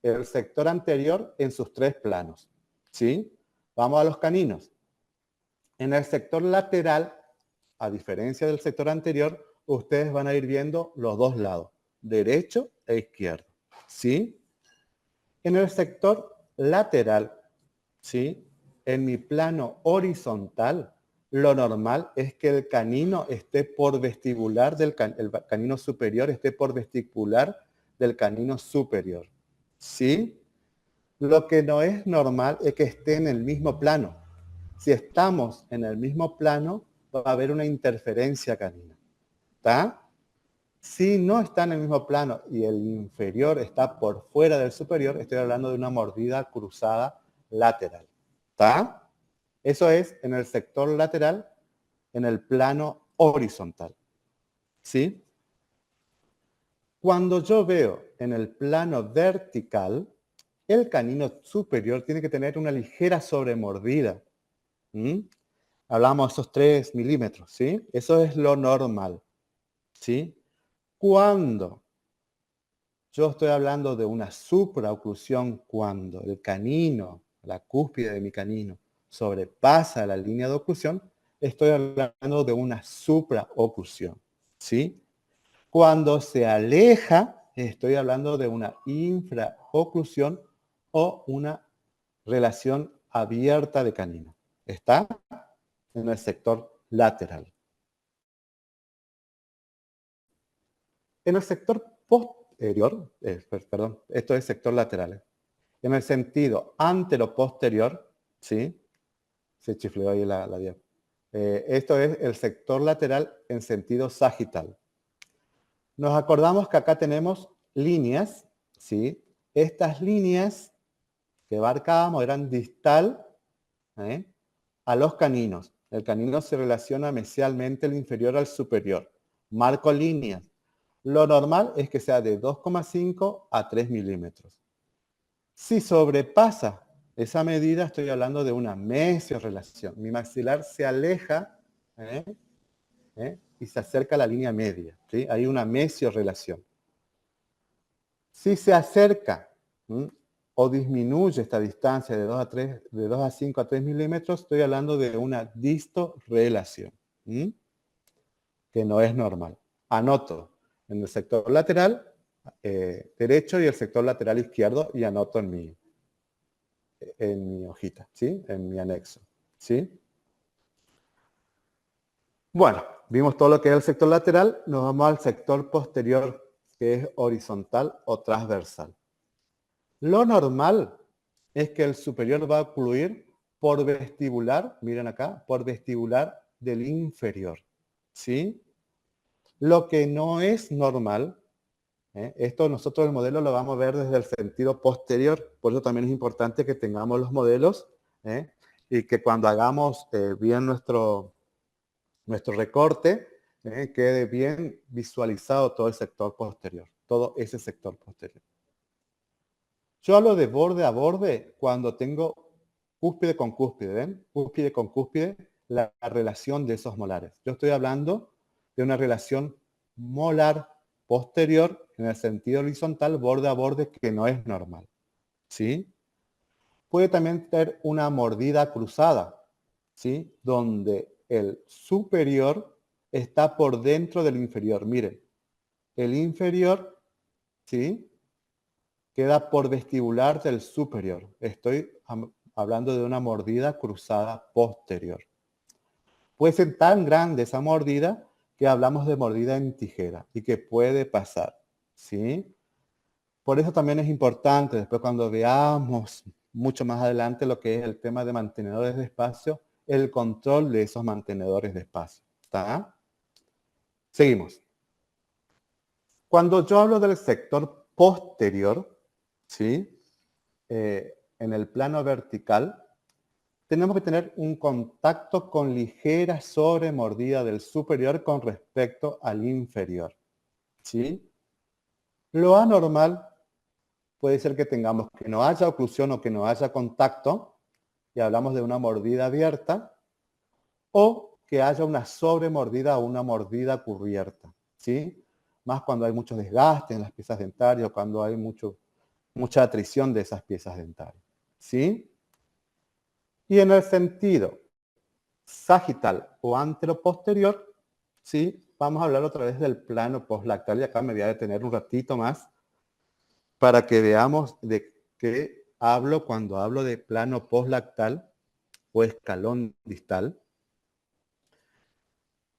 el sector anterior en sus 3 planos. ¿Sí? Vamos a los caninos. En el sector lateral, a diferencia del sector anterior, ustedes van a ir viendo los dos lados, derecho e izquierdo. ¿Sí? En el sector lateral, ¿sí? En mi plano horizontal, lo normal es que el canino esté por vestibular el canino superior esté por vestibular del canino superior. ¿Sí? Lo que no es normal es que esté en el mismo plano. Si estamos en el mismo plano, va a haber una interferencia canina. ¿Está? Si no está en el mismo plano y el inferior está por fuera del superior, estoy hablando de una mordida cruzada lateral. ¿Está? Eso es en el sector lateral, en el plano horizontal. ¿Sí? Cuando yo veo en el plano vertical, el canino superior tiene que tener una ligera sobremordida. Hablamos de esos 3 milímetros, ¿sí? Eso es lo normal, ¿sí? Cuando yo estoy hablando de una supraoclusión, cuando el canino, la cúspide de mi canino, sobrepasa la línea de oclusión, estoy hablando de una supraoclusión, ¿sí? Cuando se aleja, estoy hablando de una infraoclusión o una relación abierta de canino. Está en el sector lateral. En el sector posterior, perdón, esto es sector lateral. En el sentido antero-posterior, ¿sí? Se chifleó ahí la diapositiva. Esto es el sector lateral en sentido sagital. Nos acordamos que acá tenemos líneas, ¿sí? Estas líneas que marcábamos eran distal a los caninos. El canino se relaciona mesialmente el inferior al superior. Marco líneas. Lo normal es que sea de 2,5 a 3 milímetros. Si sobrepasa esa medida, estoy hablando de una mesiorrelación. Mi maxilar se aleja y se acerca a la línea media. ¿Sí? Hay una mesiorrelación. Si se acerca o disminuye esta distancia de 2 a 5 a 3 milímetros, estoy hablando de una distorrelación, que no es normal. Anoto en el sector lateral derecho y el sector lateral izquierdo y anoto en mi hojita, ¿sí? En mi anexo, ¿sí? Bueno, vimos todo lo que es el sector lateral, nos vamos al sector posterior, que es horizontal o transversal. Lo normal es que el superior va a ocluir por vestibular, miren acá, por vestibular del inferior, ¿sí? Lo que no es normal, esto nosotros el modelo lo vamos a ver desde el sentido posterior, por eso también es importante que tengamos los modelos y que cuando hagamos bien nuestro recorte, quede bien visualizado todo el sector posterior, todo ese sector posterior. Yo hablo de borde a borde cuando tengo cúspide con cúspide, ¿ven? Cúspide con cúspide la relación de esos molares. Yo estoy hablando de una relación molar posterior en el sentido horizontal, borde a borde, que no es normal. ¿Sí? Puede también tener una mordida cruzada, ¿sí? Donde el superior está por dentro del inferior. Miren, el inferior, ¿sí?, queda por vestibular del superior. Estoy hablando de una mordida cruzada posterior. Puede ser tan grande esa mordida que hablamos de mordida en tijera y que puede pasar, ¿sí? Por eso también es importante, después cuando veamos mucho más adelante lo que es el tema de mantenedores de espacio, el control de esos mantenedores de espacio. ¿Está? Seguimos. Cuando yo hablo del sector posterior, ¿sí?, en el plano vertical, tenemos que tener un contacto con ligera sobremordida del superior con respecto al inferior. ¿Sí? Lo anormal puede ser que tengamos que no haya oclusión o que no haya contacto, y hablamos de una mordida abierta, o que haya una sobremordida o una mordida cubierta, ¿sí? Más cuando hay mucho desgaste en las piezas dentarias o cuando hay mucha atrición de esas piezas dentarias, ¿sí? Y en el sentido sagital o anteroposterior, ¿sí?, vamos a hablar otra vez del plano postlactal, y acá me voy a detener un ratito más para que veamos de qué hablo cuando hablo de plano postlactal o escalón distal.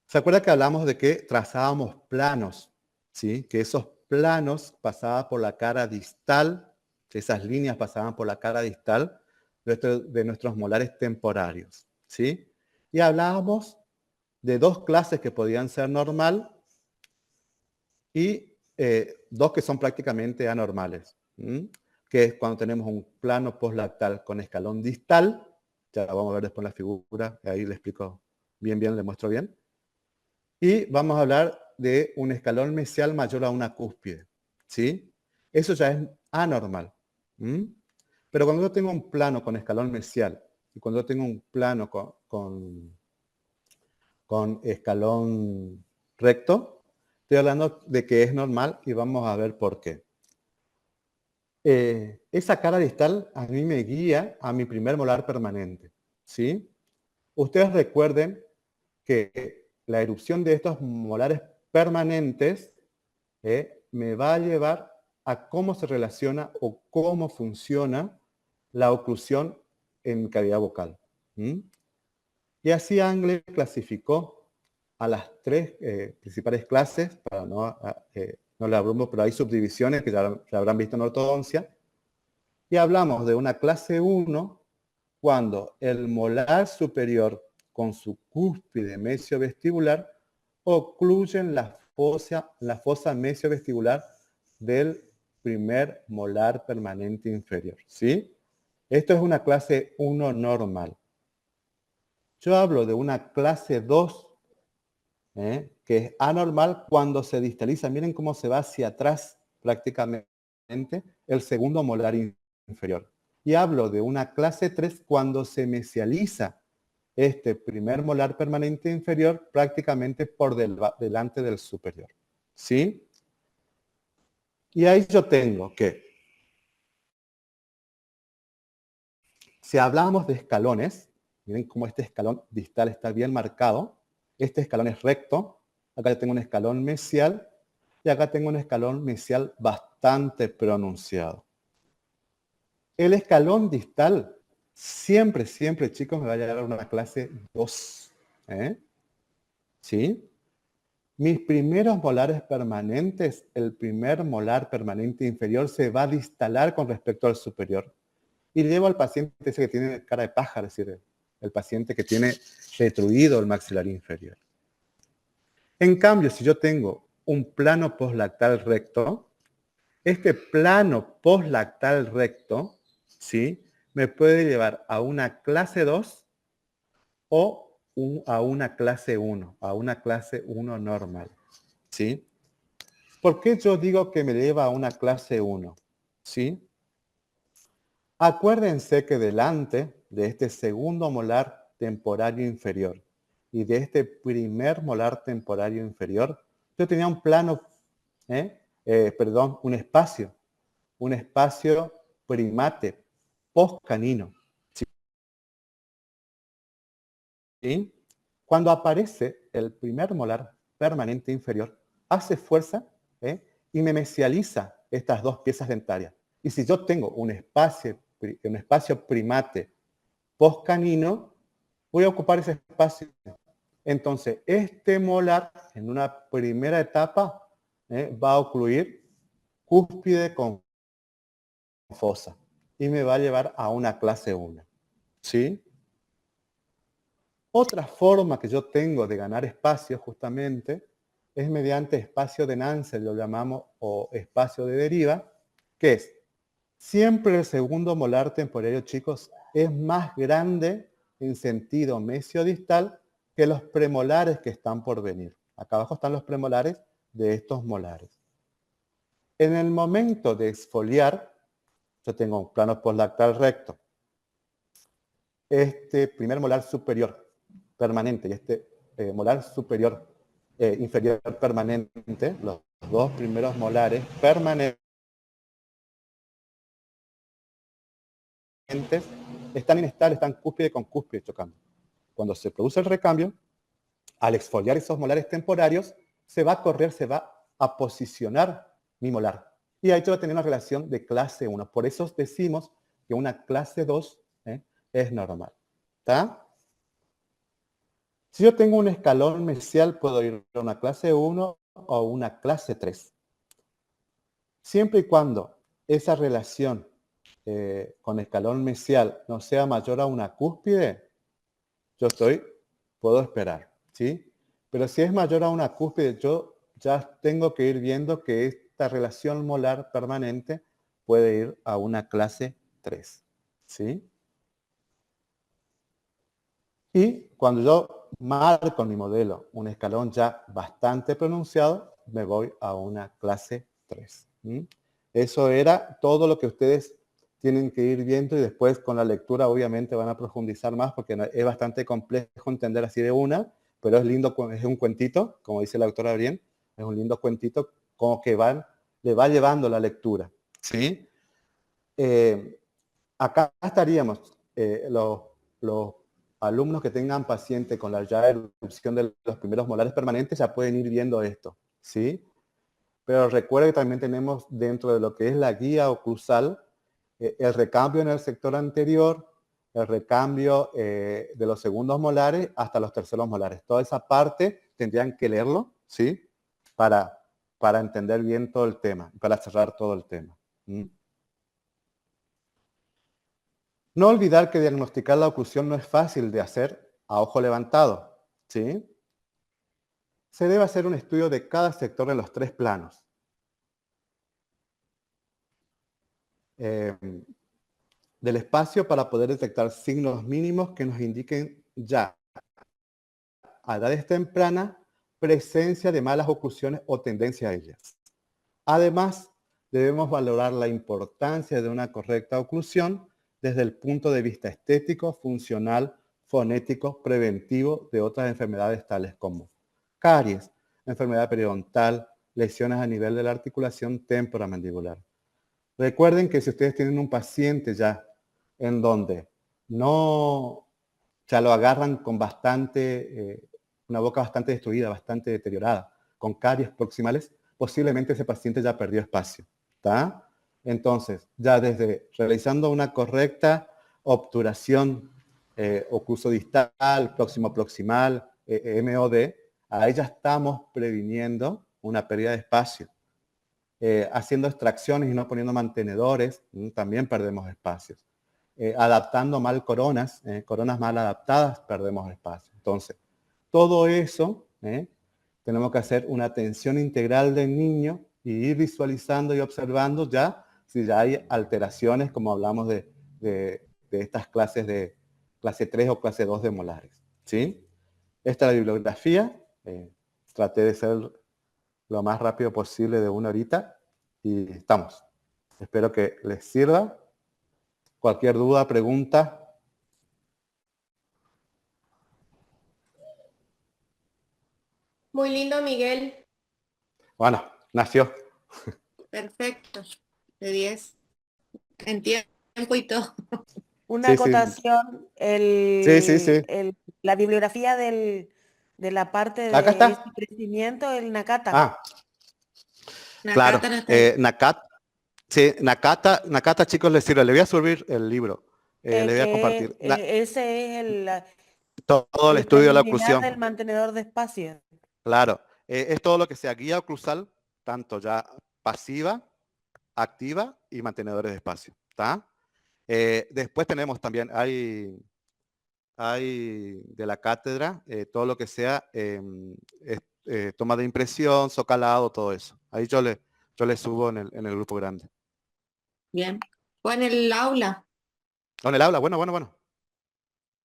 ¿Se acuerda que hablamos de que trazábamos planos? ¿Sí? Que esos planos pasaban por la cara distal, que esas líneas pasaban por la cara distal de nuestros molares temporarios. ¿Sí? Y hablábamos de dos clases que podían ser normal y dos que son prácticamente anormales. Que es cuando tenemos un plano postlactal con escalón distal, ya vamos a ver después la figura, ahí le explico bien, le muestro bien. Y vamos a hablar de un escalón mesial mayor a una cúspide, ¿sí? Eso ya es anormal. Pero cuando yo tengo un plano con escalón mesial y cuando yo tengo un plano con escalón recto, estoy hablando de que es normal y vamos a ver por qué. Esa cara distal a mí me guía a mi primer molar permanente, ¿sí? Ustedes recuerden que la erupción de estos molares permanentes me va a llevar a cómo se relaciona o cómo funciona la oclusión en cavidad bucal. Y así Angle clasificó a las tres principales clases, para no le abrumo, pero hay subdivisiones que ya habrán visto en ortodoncia, y hablamos de una clase 1 cuando el molar superior con su cúspide mesiovestibular ocluyen la fosa mesiovestibular del primer molar permanente inferior, ¿sí? Esto es una clase 1 normal. Yo hablo de una clase 2, que es anormal cuando se distaliza. Miren cómo se va hacia atrás prácticamente el segundo molar inferior. Y hablo de una clase 3 cuando se mesializa este primer molar permanente inferior prácticamente por delante del superior. ¿Sí? Y ahí yo tengo que, si hablamos de escalones, miren cómo este escalón distal está bien marcado. Este escalón es recto. Acá yo tengo un escalón mesial y acá tengo un escalón mesial bastante pronunciado. El escalón distal siempre, chicos, me va a llevar a una clase 2. ¿Sí? Mis primeros molares permanentes, el primer molar permanente inferior se va a distalar con respecto al superior. Y llevo al paciente ese que tiene cara de pájaro, es decir, el paciente que tiene retruido el maxilar inferior. En cambio, si yo tengo un plano postlactal recto, este plano postlactal recto, ¿sí?, me puede llevar a una clase 2 o a una clase 1, a una clase 1 normal, ¿sí? ¿Por qué yo digo que me lleva a una clase 1? ¿Sí? Acuérdense que delante de este segundo molar temporario inferior. Y de este primer molar temporario inferior, yo tenía un plano, un espacio primate, postcanino. ¿Sí? Cuando aparece el primer molar permanente inferior, hace fuerza y me mesializa estas dos piezas dentarias. Y si yo tengo un espacio primate postcanino, voy a ocupar ese espacio. Entonces, este molar, en una primera etapa, va a ocluir cúspide con fosa y me va a llevar a una clase 1. ¿Sí? Otra forma que yo tengo de ganar espacio, justamente, es mediante espacio de Nansen, lo llamamos, o espacio de deriva, que es siempre el segundo molar temporario, chicos, es más grande en sentido mesiodistal que los premolares que están por venir. Acá abajo están los premolares de estos molares. En el momento de exfoliar, yo tengo un plano postlactal recto. Este primer molar superior permanente y este molar superior inferior permanente, los dos primeros molares permanentes, están inestables, están cúspide con cúspide chocando. Cuando se produce el recambio, al exfoliar esos molares temporarios, se va a correr, se va a posicionar mi molar. Y ahí yo voy a tener una relación de clase 1. Por eso decimos que una clase 2 es normal. ¿Está? Si yo tengo un escalón mesial, puedo ir a una clase 1 o una clase 3. Siempre y cuando esa relación con escalón mesial no sea mayor a una cúspide, puedo esperar, ¿sí? Pero si es mayor a una cúspide, yo ya tengo que ir viendo que esta relación molar permanente puede ir a una clase 3, ¿sí? Y cuando yo marco en mi modelo un escalón ya bastante pronunciado, me voy a una clase 3. Eso era todo lo que ustedes tienen que ir viendo y después con la lectura obviamente van a profundizar más porque es bastante complejo entender así de una, pero es lindo, es un cuentito, como dice la doctora Brién, es un lindo cuentito como que le va llevando la lectura. ¿Sí? Acá estaríamos los alumnos que tengan paciente con la ya erupción de los primeros molares permanentes ya pueden ir viendo esto, ¿sí? Pero recuerden que también tenemos dentro de lo que es la guía oclusal el recambio en el sector anterior, el recambio de los segundos molares hasta los terceros molares. Toda esa parte tendrían que leerlo, ¿sí? Para entender bien todo el tema, para cerrar todo el tema. No olvidar que diagnosticar la oclusión no es fácil de hacer a ojo levantado, ¿sí? Se debe hacer un estudio de cada sector en los 3 planos. Del espacio para poder detectar signos mínimos que nos indiquen ya a edades tempranas presencia de malas oclusiones o tendencia a ellas. Además, debemos valorar la importancia de una correcta oclusión desde el punto de vista estético, funcional, fonético, preventivo de otras enfermedades tales como caries, enfermedad periodontal, lesiones a nivel de la articulación temporomandibular. Recuerden que si ustedes tienen un paciente ya en donde no, ya lo agarran con una boca bastante destruida, bastante deteriorada, con caries proximales, posiblemente ese paciente ya perdió espacio, ¿está? Entonces, ya desde realizando una correcta obturación oclusodistal, próximo-proximal, MOD, ahí ya estamos previniendo una pérdida de espacio. Haciendo extracciones y no poniendo mantenedores, también perdemos espacios. Adaptando mal coronas mal adaptadas, perdemos espacio. Entonces, todo eso, tenemos que hacer una atención integral del niño y ir visualizando y observando ya si ya hay alteraciones, como hablamos de estas clases de clase 3 o clase 2 de molares. ¿Sí? Esta es la bibliografía. Traté de ser lo más rápido posible de 1 horita y estamos. Espero que les sirva. Cualquier duda, pregunta. Muy lindo, Miguel. Bueno, nació. Perfecto. De 10. En tiempo y todo. Una Sí, sí, acotación, sí. la bibliografía de la parte Acá de ese está. crecimiento, el Nakata. Ah, claro. Nakata no está ahí. Nakata, chicos, les sirve. Le voy a subir el libro. Le voy a compartir. Ese es Todo el el estudio de la preliminar del oclusión. mantenedor de espacio. Claro. Es todo lo que sea guía oclusal, tanto ya pasiva, activa y mantenedores de espacio. ¿Está? Después tenemos también, hay de la cátedra, todo lo que sea toma de impresión, socalado, todo eso. Ahí yo le subo en el grupo grande. Bien. O en el aula. ¿En el aula? Bueno.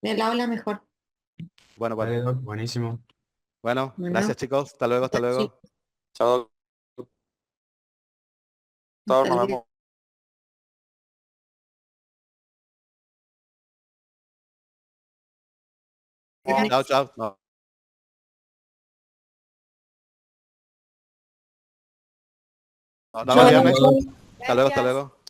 En el aula mejor. Bueno. Dale, Doc, buenísimo. Bueno, Bueno. gracias chicos. Hasta luego, hasta Sí. luego. Chao, doctor, nos vemos. Chao, chao. No. Nos vemos el viernes. Hasta luego, hasta Gracias. luego.